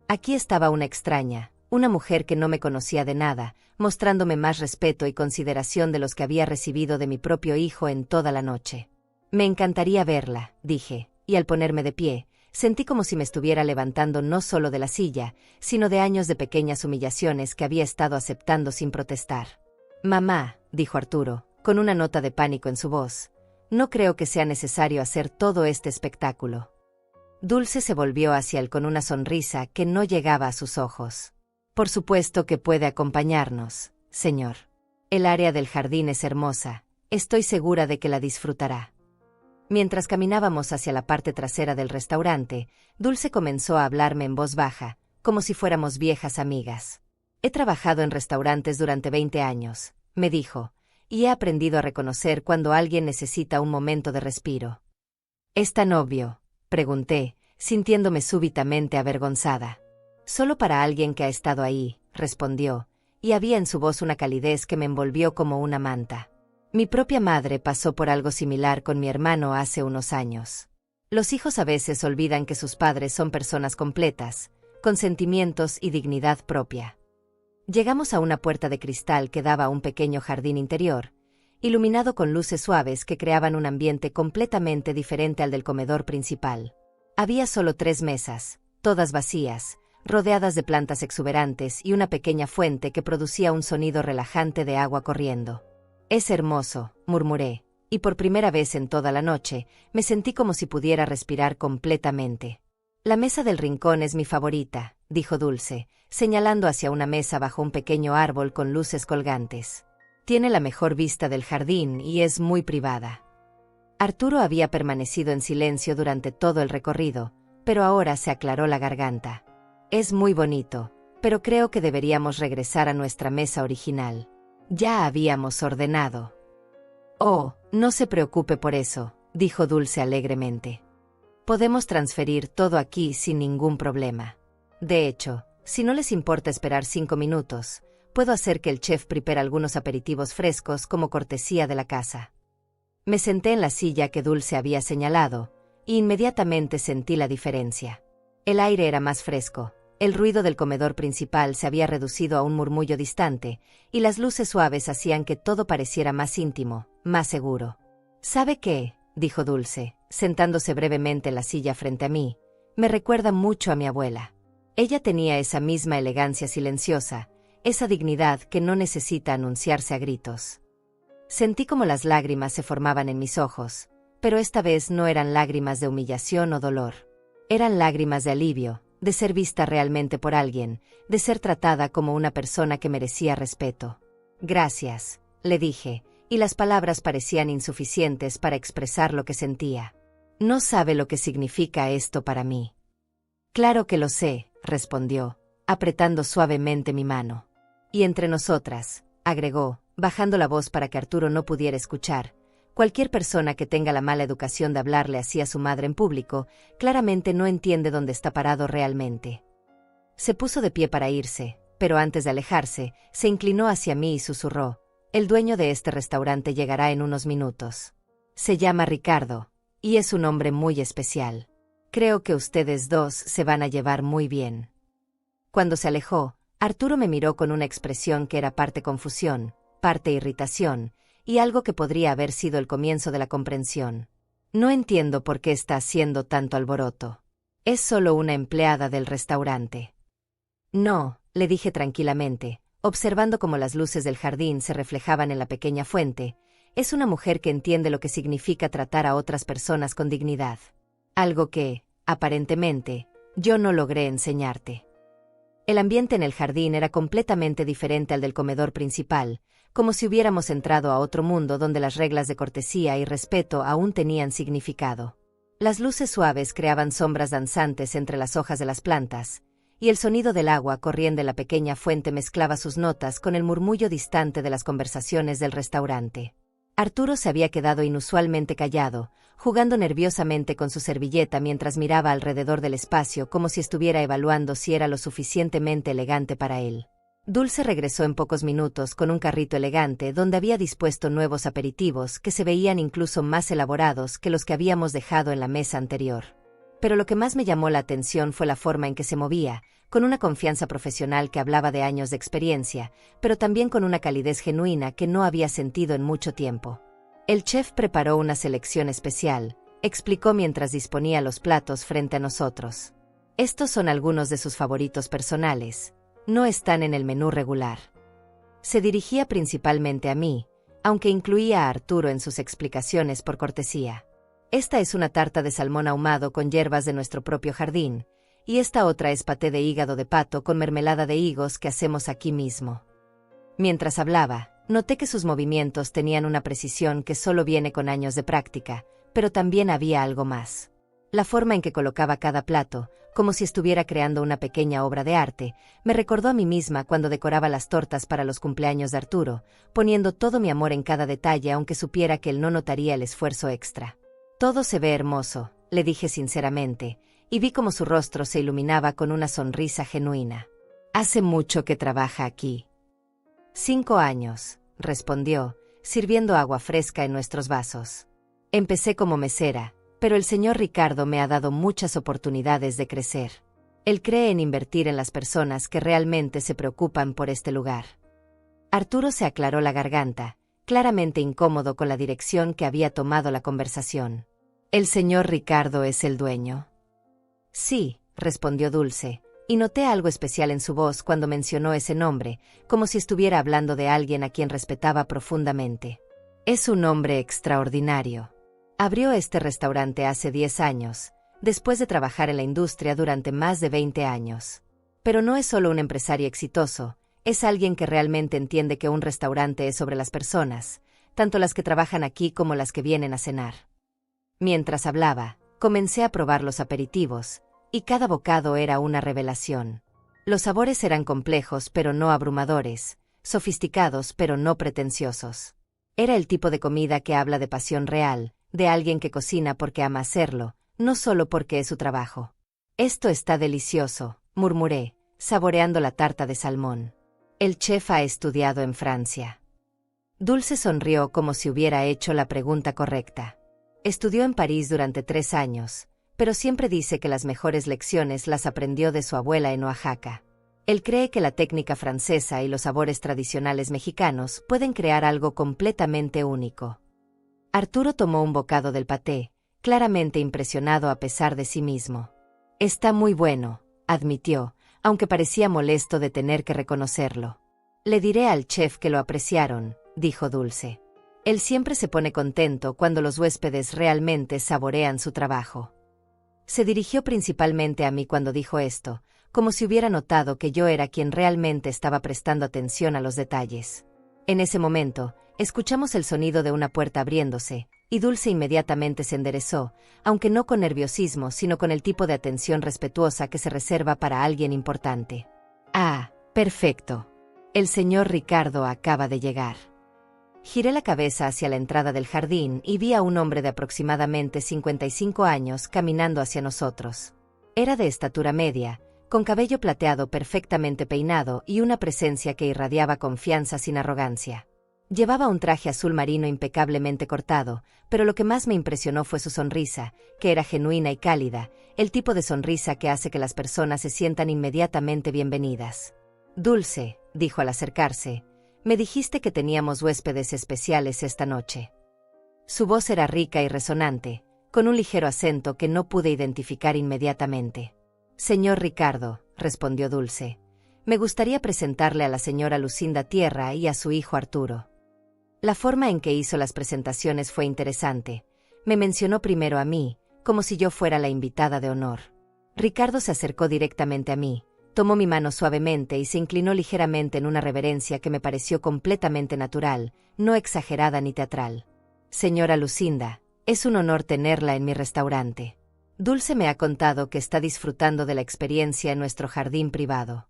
Aquí estaba una extraña, una mujer que no me conocía de nada, mostrándome más respeto y consideración de los que había recibido de mi propio hijo en toda la noche. Me encantaría verla, dije, y al ponerme de pie, sentí como si me estuviera levantando no solo de la silla, sino de años de pequeñas humillaciones que había estado aceptando sin protestar. Mamá, dijo Arturo, con una nota de pánico en su voz, no creo que sea necesario hacer todo este espectáculo. Dulce se volvió hacia él con una sonrisa que no llegaba a sus ojos. Por supuesto que puede acompañarnos, señor. El área del jardín es hermosa, estoy segura de que la disfrutará. Mientras caminábamos hacia la parte trasera del restaurante, Dulce comenzó a hablarme en voz baja, como si fuéramos viejas amigas. He trabajado en restaurantes durante 20 años, me dijo, y he aprendido a reconocer cuando alguien necesita un momento de respiro. ¿Es tan obvio?, pregunté, sintiéndome súbitamente avergonzada. Solo para alguien que ha estado ahí, respondió, y había en su voz una calidez que me envolvió como una manta. Mi propia madre pasó por algo similar con mi hermano hace unos años. Los hijos a veces olvidan que sus padres son personas completas, con sentimientos y dignidad propia. Llegamos a una puerta de cristal que daba a un pequeño jardín interior, iluminado con luces suaves que creaban un ambiente completamente diferente al del comedor principal. Había solo 3 mesas, todas vacías, rodeadas de plantas exuberantes y una pequeña fuente que producía un sonido relajante de agua corriendo. Es hermoso, murmuré, y por primera vez en toda la noche, me sentí como si pudiera respirar completamente. La mesa del rincón es mi favorita, dijo Dulce, señalando hacia una mesa bajo un pequeño árbol con luces colgantes. Tiene la mejor vista del jardín y es muy privada. Arturo había permanecido en silencio durante todo el recorrido, pero ahora se aclaró la garganta. Es muy bonito, pero creo que deberíamos regresar a nuestra mesa original. Ya habíamos ordenado. Oh, no se preocupe por eso, dijo Dulce alegremente. Podemos transferir todo aquí sin ningún problema. De hecho, si no les importa esperar 5 minutos, puedo hacer que el chef prepare algunos aperitivos frescos como cortesía de la casa. Me senté en la silla que Dulce había señalado, e inmediatamente sentí la diferencia. El aire era más fresco. El ruido del comedor principal se había reducido a un murmullo distante, y las luces suaves hacían que todo pareciera más íntimo, más seguro. ¿Sabe qué?, dijo Dulce, sentándose brevemente en la silla frente a mí. Me recuerda mucho a mi abuela. Ella tenía esa misma elegancia silenciosa, esa dignidad que no necesita anunciarse a gritos. Sentí como las lágrimas se formaban en mis ojos, pero esta vez no eran lágrimas de humillación o dolor. Eran lágrimas de alivio, de ser vista realmente por alguien, de ser tratada como una persona que merecía respeto. Gracias, le dije, y las palabras parecían insuficientes para expresar lo que sentía. No sabe lo que significa esto para mí. Claro que lo sé, respondió, apretando suavemente mi mano. Y entre nosotras, agregó, bajando la voz para que Arturo no pudiera escuchar, cualquier persona que tenga la mala educación de hablarle así a su madre en público, claramente no entiende dónde está parado realmente. Se puso de pie para irse, pero antes de alejarse, se inclinó hacia mí y susurró: el dueño de este restaurante llegará en unos minutos. Se llama Ricardo, y es un hombre muy especial. Creo que ustedes dos se van a llevar muy bien. Cuando se alejó, Arturo me miró con una expresión que era parte confusión, parte irritación, y algo que podría haber sido el comienzo de la comprensión. No entiendo por qué está haciendo tanto alboroto. Es solo una empleada del restaurante. No, le dije tranquilamente, observando cómo las luces del jardín se reflejaban en la pequeña fuente. Es una mujer que entiende lo que significa tratar a otras personas con dignidad. Algo que, aparentemente, yo no logré enseñarte. El ambiente en el jardín era completamente diferente al del comedor principal, como si hubiéramos entrado a otro mundo donde las reglas de cortesía y respeto aún tenían significado. Las luces suaves creaban sombras danzantes entre las hojas de las plantas, y el sonido del agua corriendo en la pequeña fuente mezclaba sus notas con el murmullo distante de las conversaciones del restaurante. Arturo se había quedado inusualmente callado, jugando nerviosamente con su servilleta mientras miraba alrededor del espacio como si estuviera evaluando si era lo suficientemente elegante para él. Dulce regresó en pocos minutos con un carrito elegante donde había dispuesto nuevos aperitivos que se veían incluso más elaborados que los que habíamos dejado en la mesa anterior. Pero lo que más me llamó la atención fue la forma en que se movía, con una confianza profesional que hablaba de años de experiencia, pero también con una calidez genuina que no había sentido en mucho tiempo. El chef preparó una selección especial, explicó mientras disponía los platos frente a nosotros. Estos son algunos de sus favoritos personales. No están en el menú regular. Se dirigía principalmente a mí, aunque incluía a Arturo en sus explicaciones por cortesía. Esta es una tarta de salmón ahumado con hierbas de nuestro propio jardín, y esta otra es paté de hígado de pato con mermelada de higos que hacemos aquí mismo. Mientras hablaba, noté que sus movimientos tenían una precisión que solo viene con años de práctica, pero también había algo más. La forma en que colocaba cada plato, como si estuviera creando una pequeña obra de arte, me recordó a mí misma cuando decoraba las tortas para los cumpleaños de Arturo, poniendo todo mi amor en cada detalle aunque supiera que él no notaría el esfuerzo extra. Todo se ve hermoso, le dije sinceramente, y vi cómo su rostro se iluminaba con una sonrisa genuina. Hace mucho que trabaja aquí. 5 años, respondió, sirviendo agua fresca en nuestros vasos. Empecé como mesera, pero el señor Ricardo me ha dado muchas oportunidades de crecer. Él cree en invertir en las personas que realmente se preocupan por este lugar. Arturo se aclaró la garganta, claramente incómodo con la dirección que había tomado la conversación. ¿El señor Ricardo es el dueño? Sí, respondió Dulce, y noté algo especial en su voz cuando mencionó ese nombre, como si estuviera hablando de alguien a quien respetaba profundamente. Es un hombre extraordinario. Abrió este restaurante hace 10 años, después de trabajar en la industria durante más de 20 años. Pero no es solo un empresario exitoso, es alguien que realmente entiende que un restaurante es sobre las personas, tanto las que trabajan aquí como las que vienen a cenar. Mientras hablaba, comencé a probar los aperitivos, y cada bocado era una revelación. Los sabores eran complejos pero no abrumadores, sofisticados pero no pretenciosos. Era el tipo de comida que habla de pasión real, de alguien que cocina porque ama hacerlo, no solo porque es su trabajo. Esto está delicioso, murmuré, saboreando la tarta de salmón. El chef ha estudiado en Francia. Dulce sonrió como si hubiera hecho la pregunta correcta. Estudió en París durante 3 años, pero siempre dice que las mejores lecciones las aprendió de su abuela en Oaxaca. Él cree que la técnica francesa y los sabores tradicionales mexicanos pueden crear algo completamente único. Arturo tomó un bocado del paté, claramente impresionado a pesar de sí mismo. Está muy bueno, admitió, aunque parecía molesto de tener que reconocerlo. Le diré al chef que lo apreciaron, dijo Dulce. Él siempre se pone contento cuando los huéspedes realmente saborean su trabajo. Se dirigió principalmente a mí cuando dijo esto, como si hubiera notado que yo era quien realmente estaba prestando atención a los detalles. En ese momento, escuchamos el sonido de una puerta abriéndose, y Dulce inmediatamente se enderezó, aunque no con nerviosismo, sino con el tipo de atención respetuosa que se reserva para alguien importante. Ah, perfecto. El señor Ricardo acaba de llegar. Giré la cabeza hacia la entrada del jardín y vi a un hombre de aproximadamente 55 años caminando hacia nosotros. Era de estatura media, con cabello plateado perfectamente peinado y una presencia que irradiaba confianza sin arrogancia. Llevaba un traje azul marino impecablemente cortado, pero lo que más me impresionó fue su sonrisa, que era genuina y cálida, el tipo de sonrisa que hace que las personas se sientan inmediatamente bienvenidas. Dulce, dijo al acercarse, me dijiste que teníamos huéspedes especiales esta noche. Su voz era rica y resonante, con un ligero acento que no pude identificar inmediatamente. Señor Ricardo, respondió Dulce, me gustaría presentarle a la señora Lucinda Tierra y a su hijo Arturo. La forma en que hizo las presentaciones fue interesante. Me mencionó primero a mí, como si yo fuera la invitada de honor. Ricardo se acercó directamente a mí, tomó mi mano suavemente y se inclinó ligeramente en una reverencia que me pareció completamente natural, no exagerada ni teatral. Señora Lucinda, es un honor tenerla en mi restaurante. Dulce me ha contado que está disfrutando de la experiencia en nuestro jardín privado.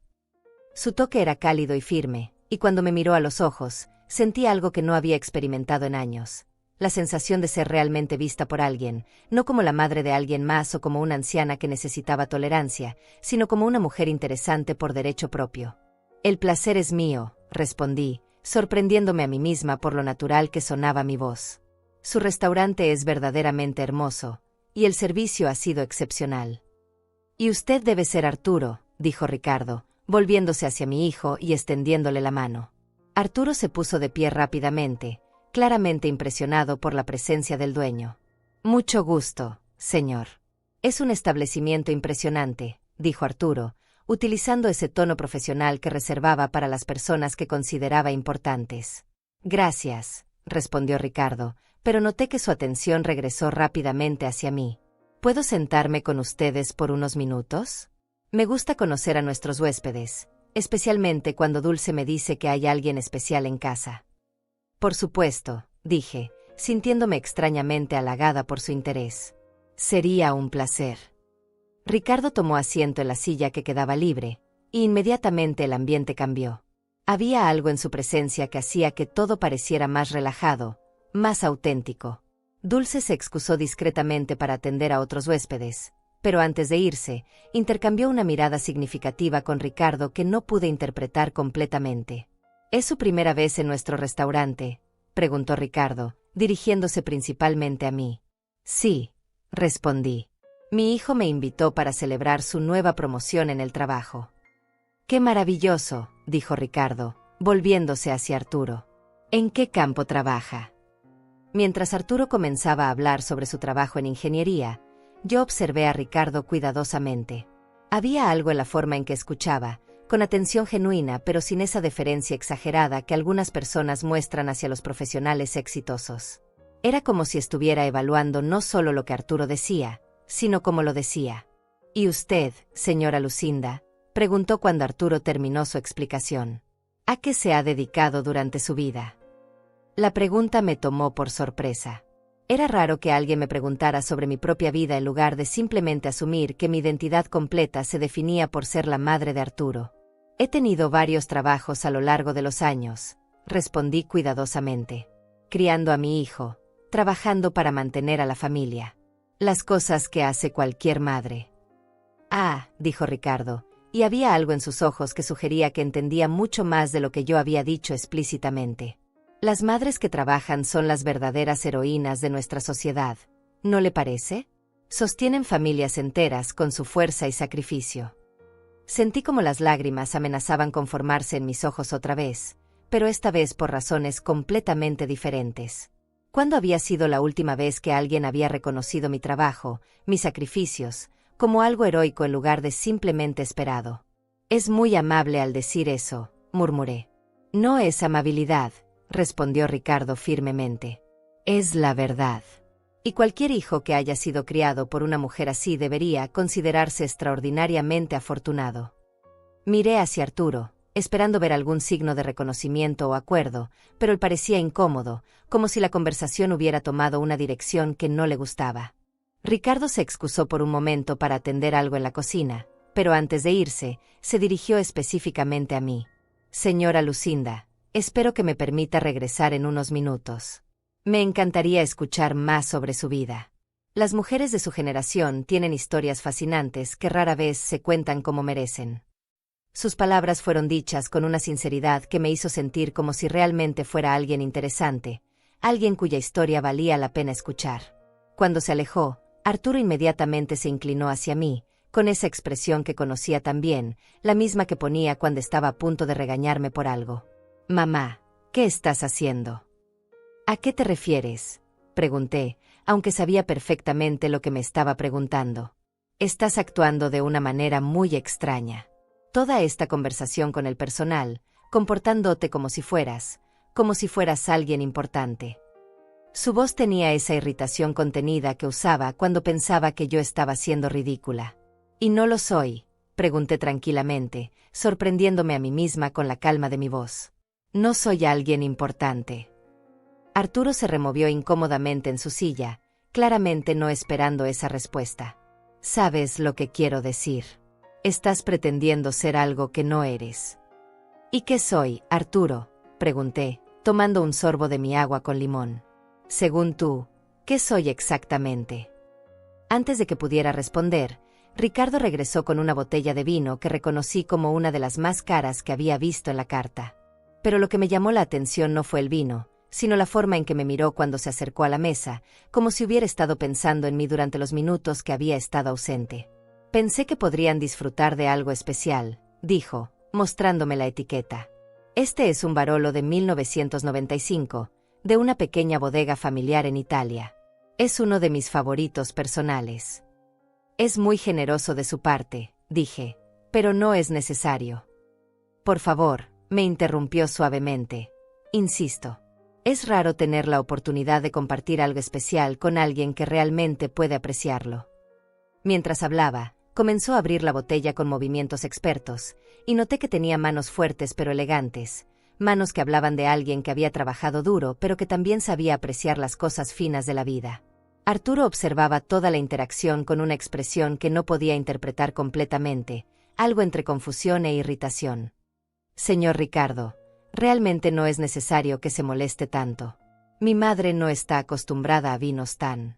Su toque era cálido y firme, y cuando me miró a los ojos, sentí algo que no había experimentado en años. La sensación de ser realmente vista por alguien, no como la madre de alguien más o como una anciana que necesitaba tolerancia, sino como una mujer interesante por derecho propio. El placer es mío, respondí, sorprendiéndome a mí misma por lo natural que sonaba mi voz. Su restaurante es verdaderamente hermoso, y el servicio ha sido excepcional. Y usted debe ser Arturo, dijo Ricardo, volviéndose hacia mi hijo y extendiéndole la mano. Arturo se puso de pie rápidamente, claramente impresionado por la presencia del dueño. Mucho gusto, señor. Es un establecimiento impresionante, dijo Arturo, utilizando ese tono profesional que reservaba para las personas que consideraba importantes. Gracias, respondió Ricardo, pero noté que su atención regresó rápidamente hacia mí. ¿Puedo sentarme con ustedes por unos minutos? Me gusta conocer a nuestros huéspedes, especialmente cuando Dulce me dice que hay alguien especial en casa. Por supuesto, dije, sintiéndome extrañamente halagada por su interés. Sería un placer. Ricardo tomó asiento en la silla que quedaba libre, y inmediatamente el ambiente cambió. Había algo en su presencia que hacía que todo pareciera más relajado, más auténtico. Dulce se excusó discretamente para atender a otros huéspedes, pero antes de irse, intercambió una mirada significativa con Ricardo que no pude interpretar completamente. ¿Es su primera vez en nuestro restaurante?, preguntó Ricardo, dirigiéndose principalmente a mí. Sí, respondí. Mi hijo me invitó para celebrar su nueva promoción en el trabajo. ¡Qué maravilloso!, dijo Ricardo, volviéndose hacia Arturo. ¿En qué campo trabaja? Mientras Arturo comenzaba a hablar sobre su trabajo en ingeniería, yo observé a Ricardo cuidadosamente. Había algo en la forma en que escuchaba, con atención genuina pero sin esa deferencia exagerada que algunas personas muestran hacia los profesionales exitosos. Era como si estuviera evaluando no solo lo que Arturo decía, sino cómo lo decía. ¿Y usted, señora Lucinda?, preguntó cuando Arturo terminó su explicación. ¿A qué se ha dedicado durante su vida? La pregunta me tomó por sorpresa. Era raro que alguien me preguntara sobre mi propia vida en lugar de simplemente asumir que mi identidad completa se definía por ser la madre de Arturo. He tenido varios trabajos a lo largo de los años, respondí cuidadosamente. Criando a mi hijo, trabajando para mantener a la familia. Las cosas que hace cualquier madre. Ah, dijo Ricardo, y había algo en sus ojos que sugería que entendía mucho más de lo que yo había dicho explícitamente. Las madres que trabajan son las verdaderas heroínas de nuestra sociedad, ¿no le parece? Sostienen familias enteras con su fuerza y sacrificio. Sentí como las lágrimas amenazaban con formarse en mis ojos otra vez, pero esta vez por razones completamente diferentes. ¿Cuándo había sido la última vez que alguien había reconocido mi trabajo, mis sacrificios, como algo heroico en lugar de simplemente esperado? Es muy amable al decir eso, murmuré. No es amabilidad, respondió Ricardo firmemente. Es la verdad. Y cualquier hijo que haya sido criado por una mujer así debería considerarse extraordinariamente afortunado. Miré hacia Arturo, esperando ver algún signo de reconocimiento o acuerdo, pero él parecía incómodo, como si la conversación hubiera tomado una dirección que no le gustaba. Ricardo se excusó por un momento para atender algo en la cocina, pero antes de irse, se dirigió específicamente a mí. Señora Lucinda, espero que me permita regresar en unos minutos. Me encantaría escuchar más sobre su vida. Las mujeres de su generación tienen historias fascinantes que rara vez se cuentan como merecen. Sus palabras fueron dichas con una sinceridad que me hizo sentir como si realmente fuera alguien interesante, alguien cuya historia valía la pena escuchar. Cuando se alejó, Arturo inmediatamente se inclinó hacia mí, con esa expresión que conocía tan bien, la misma que ponía cuando estaba a punto de regañarme por algo. «Mamá, ¿qué estás haciendo?» «¿A qué te refieres?», pregunté, aunque sabía perfectamente lo que me estaba preguntando. «Estás actuando de una manera muy extraña. Toda esta conversación con el personal, comportándote como si fueras alguien importante». Su voz tenía esa irritación contenida que usaba cuando pensaba que yo estaba siendo ridícula. «¿Y no lo soy?», pregunté tranquilamente, sorprendiéndome a mí misma con la calma de mi voz. «No soy alguien importante». Arturo se removió incómodamente en su silla, claramente no esperando esa respuesta. «¿Sabes lo que quiero decir? Estás pretendiendo ser algo que no eres». «¿Y qué soy, Arturo?», pregunté, tomando un sorbo de mi agua con limón. «Según tú, ¿qué soy exactamente?». Antes de que pudiera responder, Ricardo regresó con una botella de vino que reconocí como una de las más caras que había visto en la carta. Pero lo que me llamó la atención no fue el vino, sino la forma en que me miró cuando se acercó a la mesa, como si hubiera estado pensando en mí durante los minutos que había estado ausente. «Pensé que podrían disfrutar de algo especial», dijo, mostrándome la etiqueta. «Este es un Barolo de 1995, de una pequeña bodega familiar en Italia. Es uno de mis favoritos personales». «Es muy generoso de su parte», dije, «pero no es necesario». «Por favor», me interrumpió suavemente. «Insisto. Es raro tener la oportunidad de compartir algo especial con alguien que realmente puede apreciarlo». Mientras hablaba, comenzó a abrir la botella con movimientos expertos, y noté que tenía manos fuertes pero elegantes, manos que hablaban de alguien que había trabajado duro pero que también sabía apreciar las cosas finas de la vida. Arturo observaba toda la interacción con una expresión que no podía interpretar completamente, algo entre confusión e irritación. «Señor Ricardo, realmente no es necesario que se moleste tanto. Mi madre no está acostumbrada a vinos tan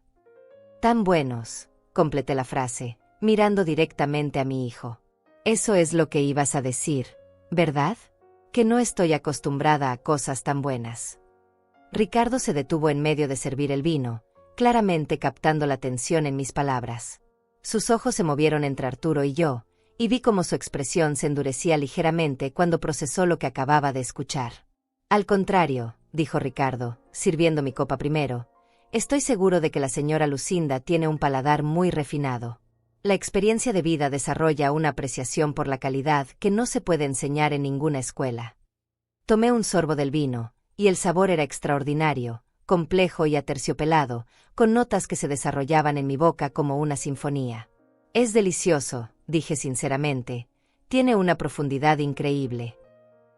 buenos», completé la frase, mirando directamente a mi hijo. «Eso es lo que ibas a decir, ¿verdad? Que no estoy acostumbrada a cosas tan buenas». Ricardo se detuvo en medio de servir el vino, claramente captando la atención en mis palabras. Sus ojos se movieron entre Arturo y yo, y vi cómo su expresión se endurecía ligeramente cuando procesó lo que acababa de escuchar. «Al contrario», dijo Ricardo, sirviendo mi copa primero, «estoy seguro de que la señora Lucinda tiene un paladar muy refinado. La experiencia de vida desarrolla una apreciación por la calidad que no se puede enseñar en ninguna escuela». Tomé un sorbo del vino, y el sabor era extraordinario, complejo y aterciopelado, con notas que se desarrollaban en mi boca como una sinfonía. «Es delicioso», dije sinceramente, «tiene una profundidad increíble».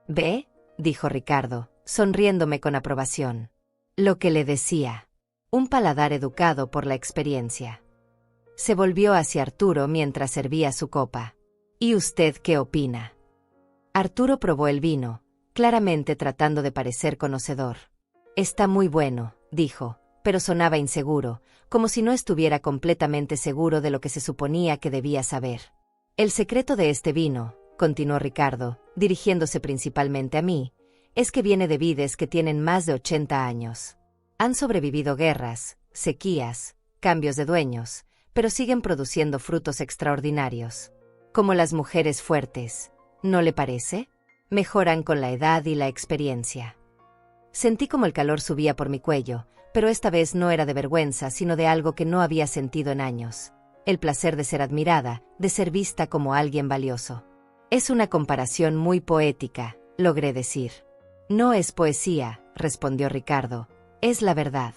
«¿Ve?», dijo Ricardo, sonriéndome con aprobación. «Lo que le decía. Un paladar educado por la experiencia». Se volvió hacia Arturo mientras servía su copa. «¿Y usted qué opina?». Arturo probó el vino, claramente tratando de parecer conocedor. «Está muy bueno», dijo, pero sonaba inseguro, como si no estuviera completamente seguro de lo que se suponía que debía saber. «El secreto de este vino», continuó Ricardo, dirigiéndose principalmente a mí, «es que viene de vides que tienen más de 80 años. Han sobrevivido guerras, sequías, cambios de dueños, pero siguen produciendo frutos extraordinarios. Como las mujeres fuertes, ¿no le parece? Mejoran con la edad y la experiencia». Sentí como el calor subía por mi cuello, pero esta vez no era de vergüenza, sino de algo que no había sentido en años. El placer de ser admirada, de ser vista como alguien valioso. Es una comparación muy poética, logré decir. No es poesía, respondió Ricardo, es la verdad.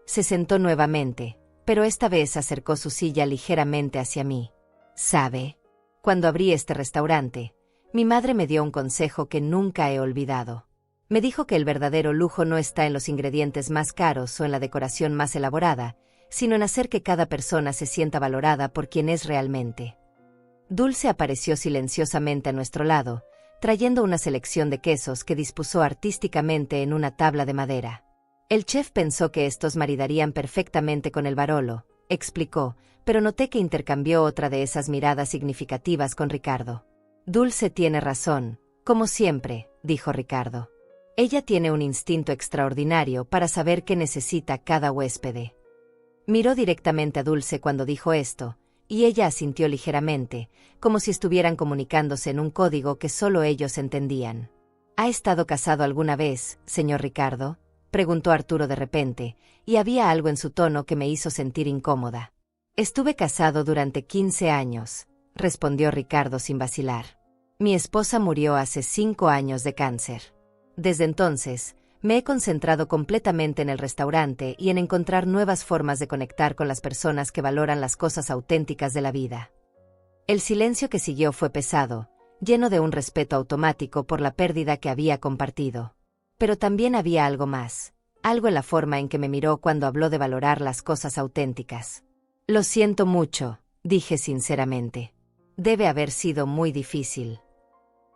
Se sentó nuevamente, pero esta vez acercó su silla ligeramente hacia mí. ¿Sabe? Cuando abrí este restaurante, mi madre me dio un consejo que nunca he olvidado. Me dijo que el verdadero lujo no está en los ingredientes más caros o en la decoración más elaborada, sino en hacer que cada persona se sienta valorada por quien es realmente. Dulce apareció silenciosamente a nuestro lado, trayendo una selección de quesos que dispuso artísticamente en una tabla de madera. El chef pensó que estos maridarían perfectamente con el Barolo, explicó, pero noté que intercambió otra de esas miradas significativas con Ricardo. Dulce tiene razón, como siempre, dijo Ricardo. Ella tiene un instinto extraordinario para saber qué necesita cada huésped. Miró directamente a Dulce cuando dijo esto, y ella asintió ligeramente, como si estuvieran comunicándose en un código que solo ellos entendían. ¿Ha estado casado alguna vez, señor Ricardo?, preguntó Arturo de repente, y había algo en su tono que me hizo sentir incómoda. Estuve casado durante 15 años, respondió Ricardo sin vacilar. Mi esposa murió hace 5 años de cáncer. Desde entonces, me he concentrado completamente en el restaurante y en encontrar nuevas formas de conectar con las personas que valoran las cosas auténticas de la vida. El silencio que siguió fue pesado, lleno de un respeto automático por la pérdida que había compartido. Pero también había algo más, algo en la forma en que me miró cuando habló de valorar las cosas auténticas. Lo siento mucho, dije sinceramente. Debe haber sido muy difícil.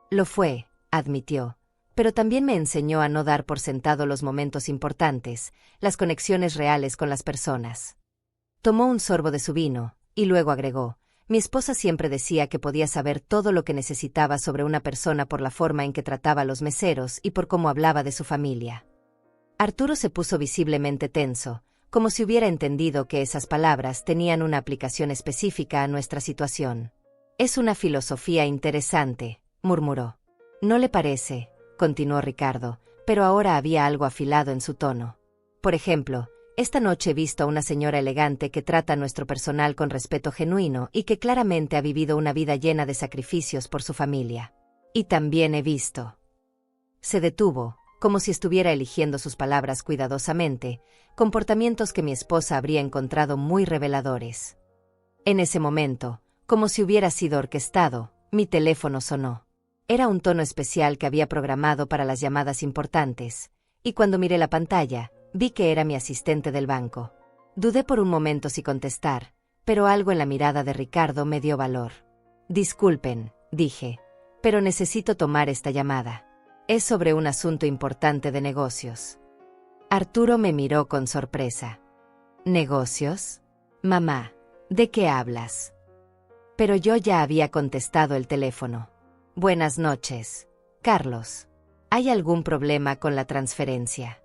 Lo fue, admitió, pero también me enseñó a no dar por sentado los momentos importantes, las conexiones reales con las personas. Tomó un sorbo de su vino, y luego agregó, mi esposa siempre decía que podía saber todo lo que necesitaba sobre una persona por la forma en que trataba a los meseros y por cómo hablaba de su familia. Arturo se puso visiblemente tenso, como si hubiera entendido que esas palabras tenían una aplicación específica a nuestra situación. Es una filosofía interesante, murmuró. ¿No le parece?, continuó Ricardo, pero ahora había algo afilado en su tono. Por ejemplo, esta noche he visto a una señora elegante que trata a nuestro personal con respeto genuino y que claramente ha vivido una vida llena de sacrificios por su familia. Y también he visto. Se detuvo, como si estuviera eligiendo sus palabras cuidadosamente, comportamientos que mi esposa habría encontrado muy reveladores. En ese momento, como si hubiera sido orquestado, mi teléfono sonó. Era un tono especial que había programado para las llamadas importantes, y cuando miré la pantalla, vi que era mi asistente del banco. Dudé por un momento si contestar, pero algo en la mirada de Ricardo me dio valor. Disculpen, dije, pero necesito tomar esta llamada. Es sobre un asunto importante de negocios. Arturo me miró con sorpresa. ¿Negocios? Mamá, ¿de qué hablas? Pero yo ya había contestado el teléfono. Buenas noches, Carlos. ¿Hay algún problema con la transferencia?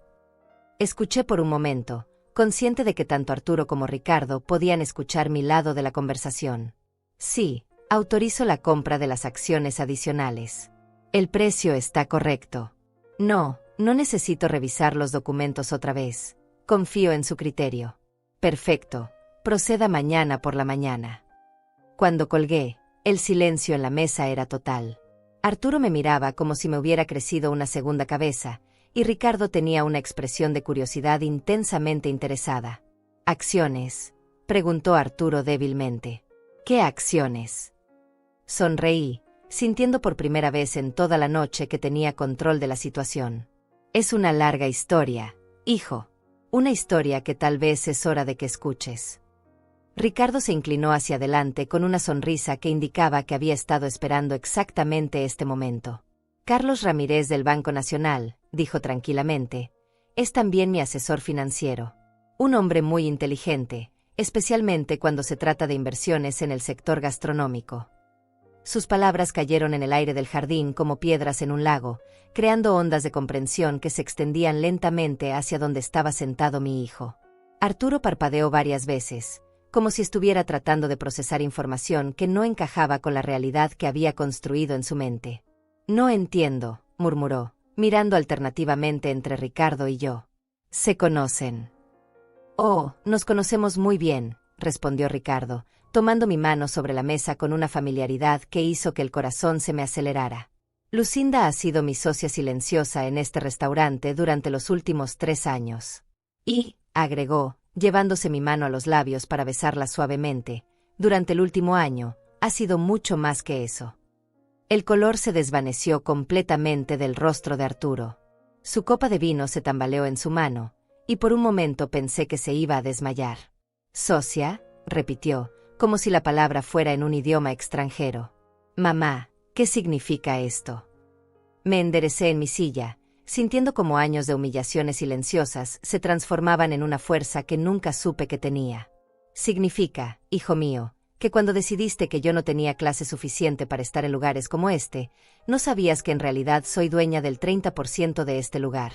Escuché por un momento, consciente de que tanto Arturo como Ricardo podían escuchar mi lado de la conversación. Sí, autorizo la compra de las acciones adicionales. El precio está correcto. No necesito revisar los documentos otra vez. Confío en su criterio. Perfecto, proceda mañana por la mañana. Cuando colgué, el silencio en la mesa era total. Arturo me miraba como si me hubiera crecido una segunda cabeza, y Ricardo tenía una expresión de curiosidad intensamente interesada. ¿Acciones?, preguntó Arturo débilmente. ¿Qué acciones? Sonreí, sintiendo por primera vez en toda la noche que tenía control de la situación. Es una larga historia, hijo. Una historia que tal vez es hora de que escuches. Ricardo se inclinó hacia adelante con una sonrisa que indicaba que había estado esperando exactamente este momento. Carlos Ramírez del Banco Nacional, dijo tranquilamente, es también mi asesor financiero. Un hombre muy inteligente, especialmente cuando se trata de inversiones en el sector gastronómico. Sus palabras cayeron en el aire del jardín como piedras en un lago, creando ondas de comprensión que se extendían lentamente hacia donde estaba sentado mi hijo. Arturo parpadeó varias veces, como si estuviera tratando de procesar información que no encajaba con la realidad que había construido en su mente. No entiendo, murmuró, mirando alternativamente entre Ricardo y yo. Se conocen. Oh, nos conocemos muy bien, respondió Ricardo, tomando mi mano sobre la mesa con una familiaridad que hizo que el corazón se me acelerara. Lucinda ha sido mi socia silenciosa en este restaurante durante los últimos 3 años. Y, agregó, llevándose mi mano a los labios para besarla suavemente, durante el último año, ha sido mucho más que eso. El color se desvaneció completamente del rostro de Arturo. Su copa de vino se tambaleó en su mano, y por un momento pensé que se iba a desmayar. «¿Socia?», repitió, como si la palabra fuera en un idioma extranjero. «Mamá, ¿qué significa esto?». Me enderecé en mi silla, sintiendo como años de humillaciones silenciosas se transformaban en una fuerza que nunca supe que tenía. «Significa, hijo mío, que cuando decidiste que yo no tenía clase suficiente para estar en lugares como este, no sabías que en realidad soy dueña del 30% de este lugar».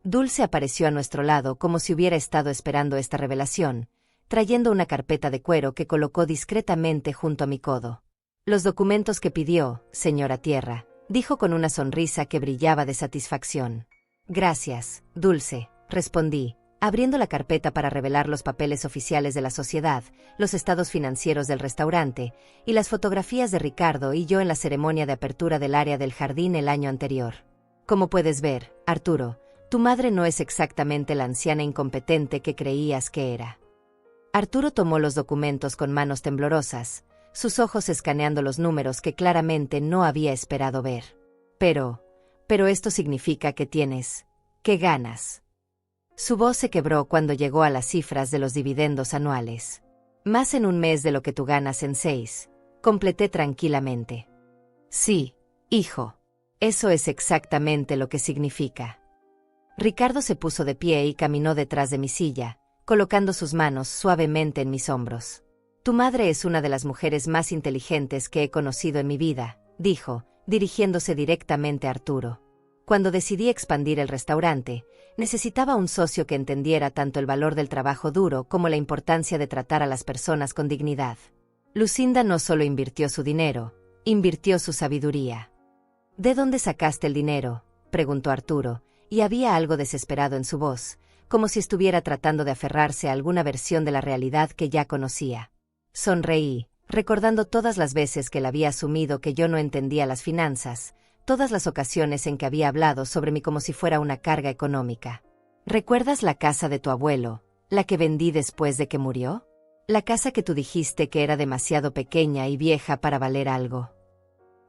Dulce apareció a nuestro lado como si hubiera estado esperando esta revelación, trayendo una carpeta de cuero que colocó discretamente junto a mi codo. «Los documentos que pidió, señora Tierra», dijo con una sonrisa que brillaba de satisfacción. «Gracias, Dulce», respondí, abriendo la carpeta para revelar los papeles oficiales de la sociedad, los estados financieros del restaurante y las fotografías de Ricardo y yo en la ceremonia de apertura del área del jardín el año anterior. «Como puedes ver, Arturo, tu madre no es exactamente la anciana incompetente que creías que era». Arturo tomó los documentos con manos temblorosas, sus ojos escaneando los números que claramente no había esperado ver. Pero esto significa que tienes, que ganas». Su voz se quebró cuando llegó a las cifras de los dividendos anuales. «Más en un mes de lo que tú ganas en 6, completé tranquilamente. «Sí, hijo. Eso es exactamente lo que significa». Ricardo se puso de pie y caminó detrás de mi silla, colocando sus manos suavemente en mis hombros. «Tu madre es una de las mujeres más inteligentes que he conocido en mi vida», dijo, dirigiéndose directamente a Arturo. «Cuando decidí expandir el restaurante, necesitaba un socio que entendiera tanto el valor del trabajo duro como la importancia de tratar a las personas con dignidad. Lucinda no solo invirtió su dinero, invirtió su sabiduría». «¿De dónde sacaste el dinero?», preguntó Arturo, y había algo desesperado en su voz, como si estuviera tratando de aferrarse a alguna versión de la realidad que ya conocía. Sonreí, recordando todas las veces que él había asumido que yo no entendía las finanzas, todas las ocasiones en que había hablado sobre mí como si fuera una carga económica. «¿Recuerdas la casa de tu abuelo, la que vendí después de que murió? La casa que tú dijiste que era demasiado pequeña y vieja para valer algo».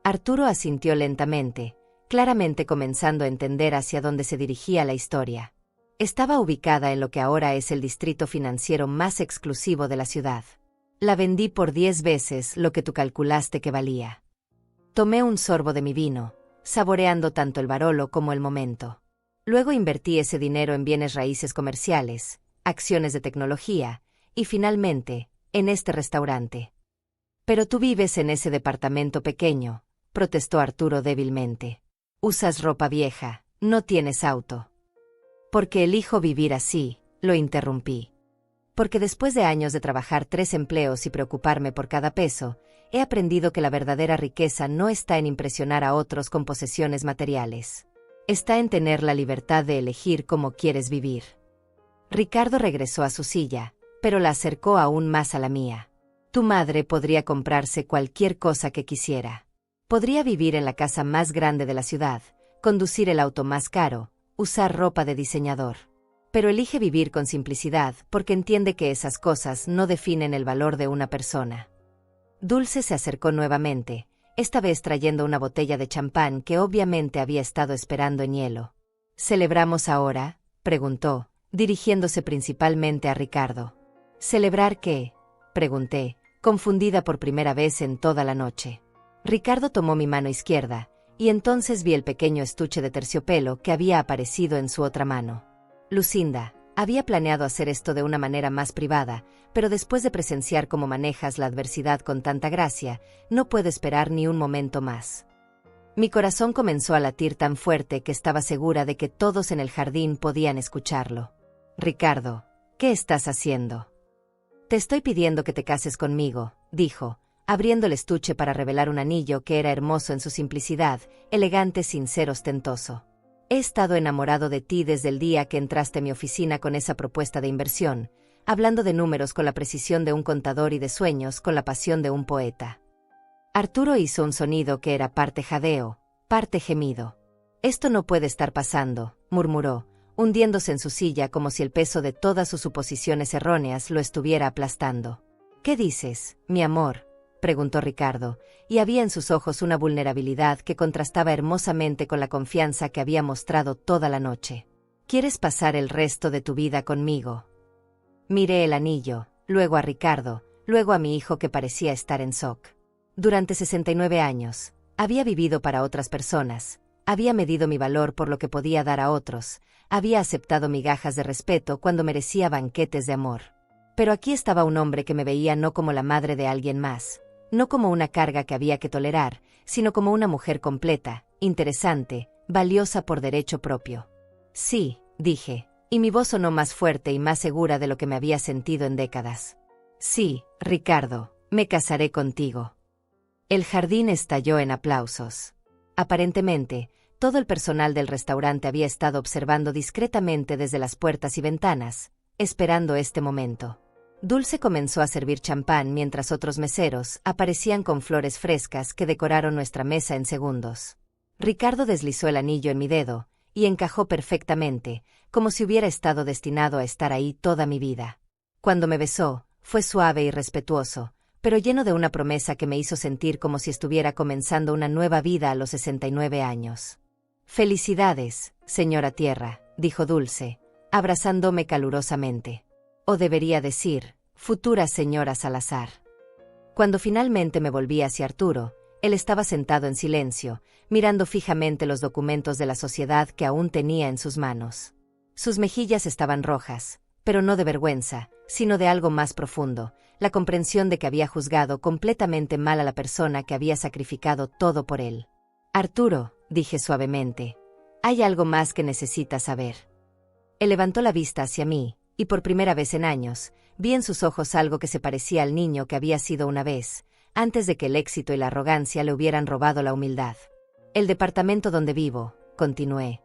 Arturo asintió lentamente, claramente comenzando a entender hacia dónde se dirigía la historia. Estaba ubicada en lo que ahora es el distrito financiero más exclusivo de la ciudad. «La vendí por 10 veces lo que tú calculaste que valía». Tomé un sorbo de mi vino, saboreando tanto el Barolo como el momento. Luego invertí ese dinero en bienes raíces comerciales, acciones de tecnología, y finalmente, en este restaurante. «Pero tú vives en ese departamento pequeño», protestó Arturo débilmente. «Usas ropa vieja, no tienes auto». «Porque elijo vivir así», lo interrumpí. «Porque después de años de trabajar 3 empleos y preocuparme por cada peso, he aprendido que la verdadera riqueza no está en impresionar a otros con posesiones materiales. Está en tener la libertad de elegir cómo quieres vivir». Ricardo regresó a su silla, pero la acercó aún más a la mía. «Tu madre podría comprarse cualquier cosa que quisiera. Podría vivir en la casa más grande de la ciudad, conducir el auto más caro, usar ropa de diseñador. Pero elige vivir con simplicidad porque entiende que esas cosas no definen el valor de una persona». Dulce se acercó nuevamente, esta vez trayendo una botella de champán que obviamente había estado esperando en hielo. «¿Celebramos ahora?», preguntó, dirigiéndose principalmente a Ricardo. «¿Celebrar qué?», pregunté, confundida por primera vez en toda la noche. Ricardo tomó mi mano izquierda, y entonces vi el pequeño estuche de terciopelo que había aparecido en su otra mano. «Lucinda, había planeado hacer esto de una manera más privada, pero después de presenciar cómo manejas la adversidad con tanta gracia, no puedo esperar ni un momento más». Mi corazón comenzó a latir tan fuerte que estaba segura de que todos en el jardín podían escucharlo. «Ricardo, ¿qué estás haciendo?». «Te estoy pidiendo que te cases conmigo», dijo, abriendo el estuche para revelar un anillo que era hermoso en su simplicidad, elegante sin ser ostentoso. He estado enamorado de ti desde el día que entraste a mi oficina con esa propuesta de inversión, hablando de números con la precisión de un contador y de sueños con la pasión de un poeta. Arturo hizo un sonido que era parte jadeo, parte gemido. Esto no puede estar pasando, murmuró, hundiéndose en su silla como si el peso de todas sus suposiciones erróneas lo estuviera aplastando. ¿Qué dices, mi amor?, preguntó Ricardo, y había en sus ojos una vulnerabilidad que contrastaba hermosamente con la confianza que había mostrado toda la noche. ¿Quieres pasar el resto de tu vida conmigo? Miré el anillo, luego a Ricardo, luego a mi hijo que parecía estar en shock. Durante 69 años, había vivido para otras personas, había medido mi valor por lo que podía dar a otros, había aceptado migajas de respeto cuando merecía banquetes de amor. Pero aquí estaba un hombre que me veía no como la madre de alguien más, no como una carga que había que tolerar, sino como una mujer completa, interesante, valiosa por derecho propio. Sí, dije, y mi voz sonó más fuerte y más segura de lo que me había sentido en décadas. Sí, Ricardo, me casaré contigo. El jardín estalló en aplausos. Aparentemente, todo el personal del restaurante había estado observando discretamente desde las puertas y ventanas, esperando este momento. Dulce comenzó a servir champán mientras otros meseros aparecían con flores frescas que decoraron nuestra mesa en segundos. Ricardo deslizó el anillo en mi dedo, y encajó perfectamente, como si hubiera estado destinado a estar ahí toda mi vida. Cuando me besó, fue suave y respetuoso, pero lleno de una promesa que me hizo sentir como si estuviera comenzando una nueva vida a los 69 años. «Felicidades, señora Tierra», dijo Dulce, abrazándome calurosamente. O debería decir, futura señora Salazar. Cuando finalmente me volví hacia Arturo, él estaba sentado en silencio, mirando fijamente los documentos de la sociedad que aún tenía en sus manos. Sus mejillas estaban rojas, pero no de vergüenza, sino de algo más profundo, la comprensión de que había juzgado completamente mal a la persona que había sacrificado todo por él. «Arturo», dije suavemente, «hay algo más que necesitas saber». Él levantó la vista hacia mí, y por primera vez en años, vi en sus ojos algo que se parecía al niño que había sido una vez, antes de que el éxito y la arrogancia le hubieran robado la humildad. «El departamento donde vivo», continué,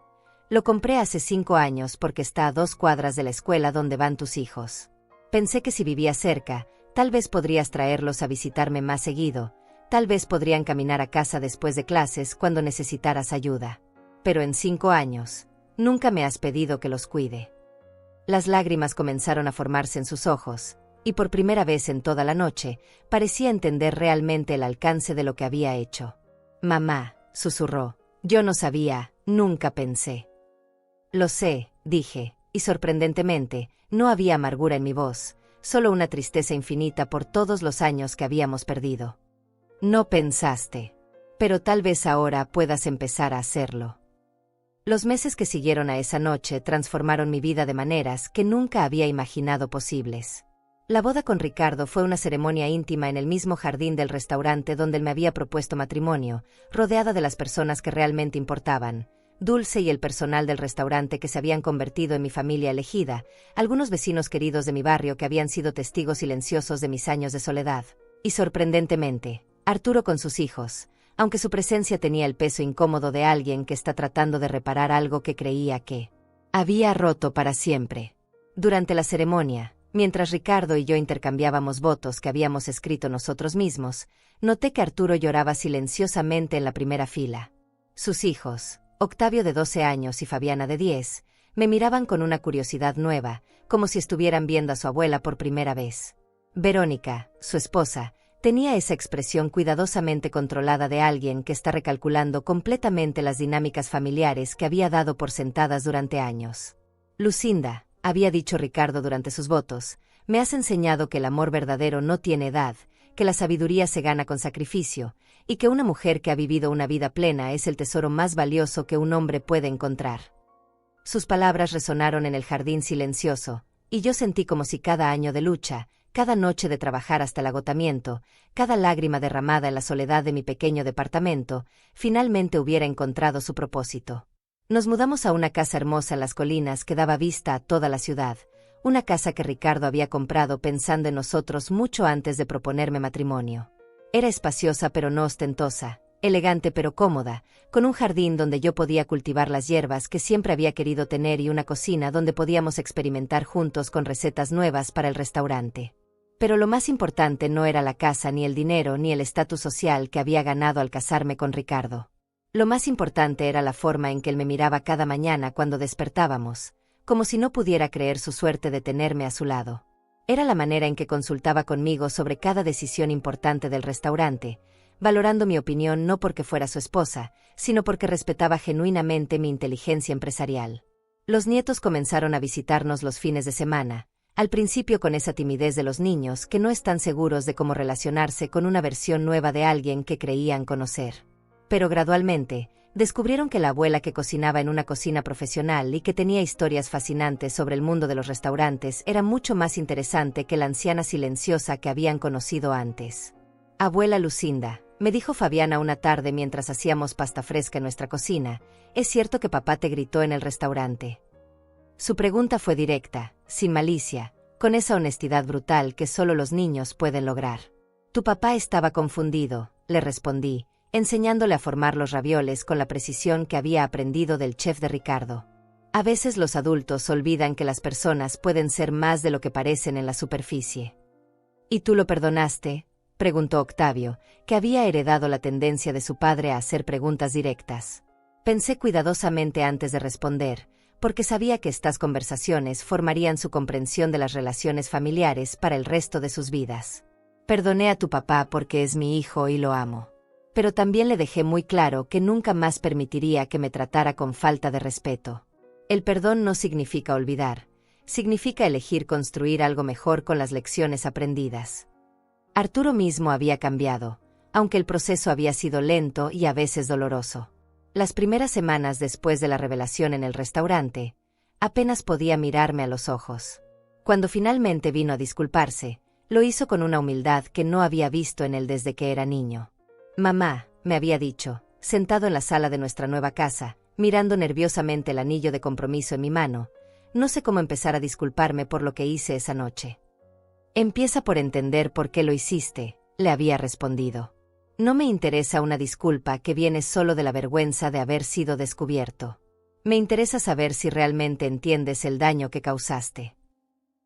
«lo compré hace 5 años porque está a 2 cuadras de la escuela donde van tus hijos. Pensé que si vivía cerca, tal vez podrías traerlos a visitarme más seguido, tal vez podrían caminar a casa después de clases cuando necesitaras ayuda. Pero en 5 años, nunca me has pedido que los cuide». Las lágrimas comenzaron a formarse en sus ojos, y por primera vez en toda la noche, parecía entender realmente el alcance de lo que había hecho. «Mamá», susurró, «yo no sabía, nunca pensé». «Lo sé», dije, y sorprendentemente, no había amargura en mi voz, solo una tristeza infinita por todos los años que habíamos perdido. «No pensaste. Pero tal vez ahora puedas empezar a hacerlo». Los meses que siguieron a esa noche transformaron mi vida de maneras que nunca había imaginado posibles. La boda con Ricardo fue una ceremonia íntima en el mismo jardín del restaurante donde él me había propuesto matrimonio, rodeada de las personas que realmente importaban, Dulce y el personal del restaurante que se habían convertido en mi familia elegida, algunos vecinos queridos de mi barrio que habían sido testigos silenciosos de mis años de soledad, y sorprendentemente, Arturo con sus hijos, aunque su presencia tenía el peso incómodo de alguien que está tratando de reparar algo que creía que había roto para siempre. Durante la ceremonia, mientras Ricardo y yo intercambiábamos votos que habíamos escrito nosotros mismos, noté que Arturo lloraba silenciosamente en la primera fila. Sus hijos, Octavio de 12 años y Fabiana de 10, me miraban con una curiosidad nueva, como si estuvieran viendo a su abuela por primera vez. Verónica, su esposa, tenía esa expresión cuidadosamente controlada de alguien que está recalculando completamente las dinámicas familiares que había dado por sentadas durante años. «Lucinda», había dicho Ricardo durante sus votos, «me has enseñado que el amor verdadero no tiene edad, que la sabiduría se gana con sacrificio, y que una mujer que ha vivido una vida plena es el tesoro más valioso que un hombre puede encontrar». Sus palabras resonaron en el jardín silencioso, y yo sentí como si cada año de lucha, cada noche de trabajar hasta el agotamiento, cada lágrima derramada en la soledad de mi pequeño departamento, finalmente hubiera encontrado su propósito. Nos mudamos a una casa hermosa en las colinas que daba vista a toda la ciudad, una casa que Ricardo había comprado pensando en nosotros mucho antes de proponerme matrimonio. Era espaciosa pero no ostentosa, elegante pero cómoda, con un jardín donde yo podía cultivar las hierbas que siempre había querido tener y una cocina donde podíamos experimentar juntos con recetas nuevas para el restaurante. Pero lo más importante no era la casa, ni el dinero, ni el estatus social que había ganado al casarme con Ricardo. Lo más importante era la forma en que él me miraba cada mañana cuando despertábamos, como si no pudiera creer su suerte de tenerme a su lado. Era la manera en que consultaba conmigo sobre cada decisión importante del restaurante, valorando mi opinión no porque fuera su esposa, sino porque respetaba genuinamente mi inteligencia empresarial. Los nietos comenzaron a visitarnos los fines de semana, al principio con esa timidez de los niños que no están seguros de cómo relacionarse con una versión nueva de alguien que creían conocer. Pero gradualmente, descubrieron que la abuela que cocinaba en una cocina profesional y que tenía historias fascinantes sobre el mundo de los restaurantes era mucho más interesante que la anciana silenciosa que habían conocido antes. «Abuela Lucinda», me dijo Fabiana una tarde mientras hacíamos pasta fresca en nuestra cocina, «¿es cierto que papá te gritó en el restaurante?». Su pregunta fue directa, sin malicia, con esa honestidad brutal que solo los niños pueden lograr. «Tu papá estaba confundido», le respondí, enseñándole a formar los ravioles con la precisión que había aprendido del chef de Ricardo. A veces los adultos olvidan que las personas pueden ser más de lo que parecen en la superficie. «¿Y tú lo perdonaste?», preguntó Octavio, que había heredado la tendencia de su padre a hacer preguntas directas. Pensé cuidadosamente antes de responder, porque sabía que estas conversaciones formarían su comprensión de las relaciones familiares para el resto de sus vidas. «Perdoné a tu papá porque es mi hijo y lo amo. Pero también le dejé muy claro que nunca más permitiría que me tratara con falta de respeto. El perdón no significa olvidar, significa elegir construir algo mejor con las lecciones aprendidas». Arturo mismo había cambiado, aunque el proceso había sido lento y a veces doloroso. Las primeras semanas después de la revelación en el restaurante, apenas podía mirarme a los ojos. Cuando finalmente vino a disculparse, lo hizo con una humildad que no había visto en él desde que era niño. «Mamá», me había dicho, sentado en la sala de nuestra nueva casa, mirando nerviosamente el anillo de compromiso en mi mano, «no sé cómo empezar a disculparme por lo que hice esa noche». «Empieza por entender por qué lo hiciste», le había respondido. «No me interesa una disculpa que viene solo de la vergüenza de haber sido descubierto. Me interesa saber si realmente entiendes el daño que causaste».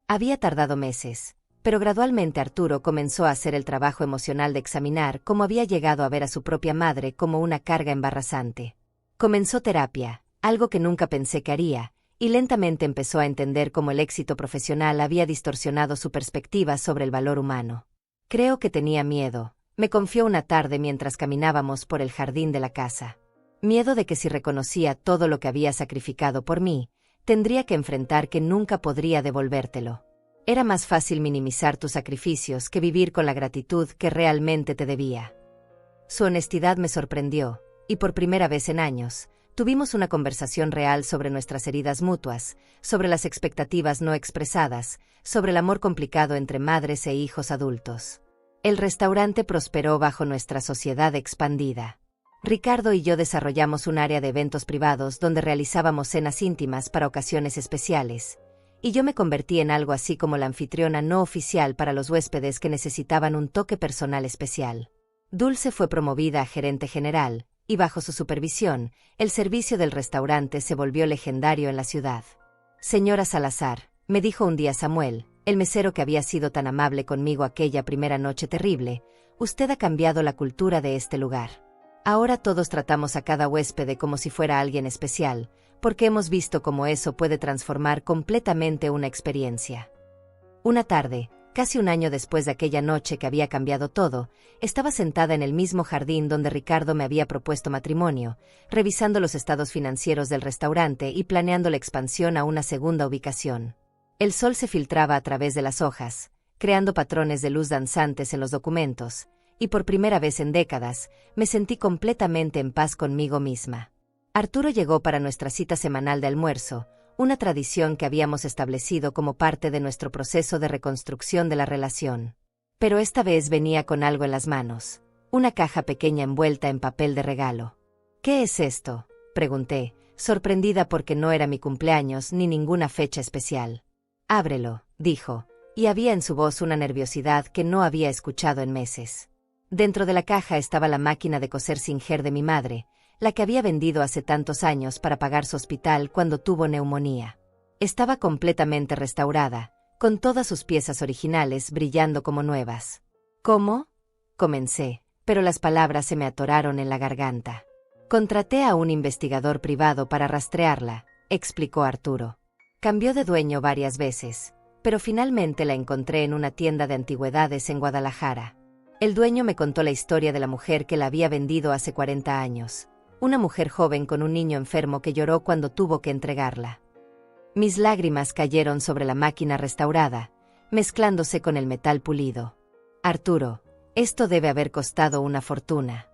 Había tardado meses, pero gradualmente Arturo comenzó a hacer el trabajo emocional de examinar cómo había llegado a ver a su propia madre como una carga embarazante. Comenzó terapia, algo que nunca pensé que haría, y lentamente empezó a entender cómo el éxito profesional había distorsionado su perspectiva sobre el valor humano. «Creo que tenía miedo», me confió una tarde mientras caminábamos por el jardín de la casa. «Miedo de que si reconocía todo lo que había sacrificado por mí, tendría que enfrentar que nunca podría devolvértelo. Era más fácil minimizar tus sacrificios que vivir con la gratitud que realmente te debía». Su honestidad me sorprendió, y por primera vez en años, tuvimos una conversación real sobre nuestras heridas mutuas, sobre las expectativas no expresadas, sobre el amor complicado entre madres e hijos adultos. El restaurante prosperó bajo nuestra sociedad expandida. Ricardo y yo desarrollamos un área de eventos privados donde realizábamos cenas íntimas para ocasiones especiales, y yo me convertí en algo así como la anfitriona no oficial para los huéspedes que necesitaban un toque personal especial. Dulce fue promovida a gerente general, y bajo su supervisión, el servicio del restaurante se volvió legendario en la ciudad. «Señora Salazar», me dijo un día Samuel, el mesero que había sido tan amable conmigo aquella primera noche terrible, «usted ha cambiado la cultura de este lugar. Ahora todos tratamos a cada huésped como si fuera alguien especial, porque hemos visto cómo eso puede transformar completamente una experiencia». Una tarde, casi un año después de aquella noche que había cambiado todo, estaba sentada en el mismo jardín donde Ricardo me había propuesto matrimonio, revisando los estados financieros del restaurante y planeando la expansión a una segunda ubicación. El sol se filtraba a través de las hojas, creando patrones de luz danzantes en los documentos, y por primera vez en décadas, me sentí completamente en paz conmigo misma. Arturo llegó para nuestra cita semanal de almuerzo, una tradición que habíamos establecido como parte de nuestro proceso de reconstrucción de la relación. Pero esta vez venía con algo en las manos, una caja pequeña envuelta en papel de regalo. «¿Qué es esto?», pregunté, sorprendida porque no era mi cumpleaños ni ninguna fecha especial. «Ábrelo», dijo, y había en su voz una nerviosidad que no había escuchado en meses. Dentro de la caja estaba la máquina de coser Singer de mi madre, la que había vendido hace tantos años para pagar su hospital cuando tuvo neumonía. Estaba completamente restaurada, con todas sus piezas originales brillando como nuevas. ¿Cómo? Comencé, pero las palabras se me atoraron en la garganta. Contraté a un investigador privado para rastrearla, explicó Arturo. Cambió de dueño varias veces, pero finalmente la encontré en una tienda de antigüedades en Guadalajara. El dueño me contó la historia de la mujer que la había vendido hace 40 años, una mujer joven con un niño enfermo que lloró cuando tuvo que entregarla. Mis lágrimas cayeron sobre la máquina restaurada, mezclándose con el metal pulido. Arturo, esto debe haber costado una fortuna.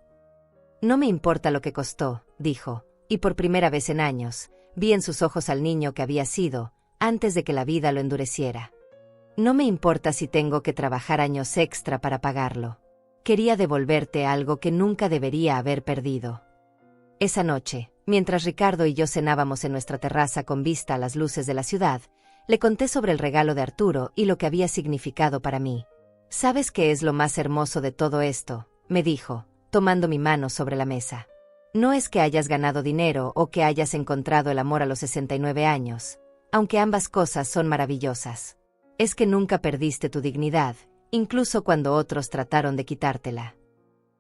No me importa lo que costó, dijo, y por primera vez en años, vi en sus ojos al niño que había sido, antes de que la vida lo endureciera. No me importa si tengo que trabajar años extra para pagarlo. Quería devolverte algo que nunca debería haber perdido. Esa noche, mientras Ricardo y yo cenábamos en nuestra terraza con vista a las luces de la ciudad, le conté sobre el regalo de Arturo y lo que había significado para mí. ¿Sabes qué es lo más hermoso de todo esto?, me dijo, tomando mi mano sobre la mesa. No es que hayas ganado dinero o que hayas encontrado el amor a los 69 años, aunque ambas cosas son maravillosas. Es que nunca perdiste tu dignidad, incluso cuando otros trataron de quitártela.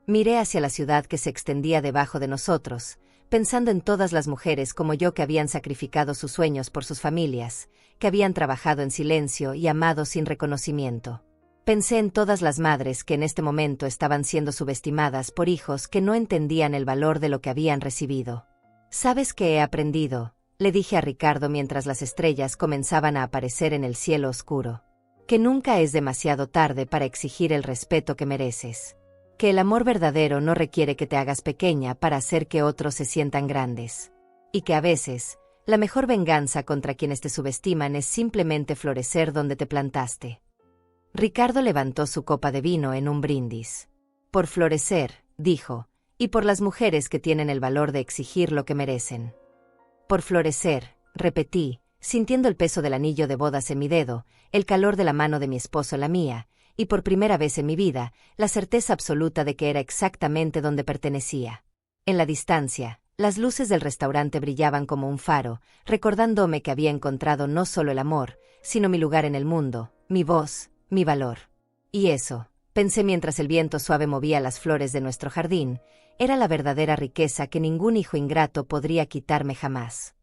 Miré hacia la ciudad que se extendía debajo de nosotros, pensando en todas las mujeres como yo que habían sacrificado sus sueños por sus familias, que habían trabajado en silencio y amado sin reconocimiento. Pensé en todas las madres que en este momento estaban siendo subestimadas por hijos que no entendían el valor de lo que habían recibido. ¿Sabes qué he aprendido?, le dije a Ricardo mientras las estrellas comenzaban a aparecer en el cielo oscuro. Que nunca es demasiado tarde para exigir el respeto que mereces. Que el amor verdadero no requiere que te hagas pequeña para hacer que otros se sientan grandes. Y que a veces, la mejor venganza contra quienes te subestiman es simplemente florecer donde te plantaste. Ricardo levantó su copa de vino en un brindis. Por florecer, dijo, y por las mujeres que tienen el valor de exigir lo que merecen. Por florecer, repetí, sintiendo el peso del anillo de bodas en mi dedo, el calor de la mano de mi esposo en la mía, y por primera vez en mi vida, la certeza absoluta de que era exactamente donde pertenecía. En la distancia, las luces del restaurante brillaban como un faro, recordándome que había encontrado no solo el amor, sino mi lugar en el mundo, mi voz, mi valor. Y eso, pensé mientras el viento suave movía las flores de nuestro jardín, era la verdadera riqueza que ningún hijo ingrato podría quitarme jamás.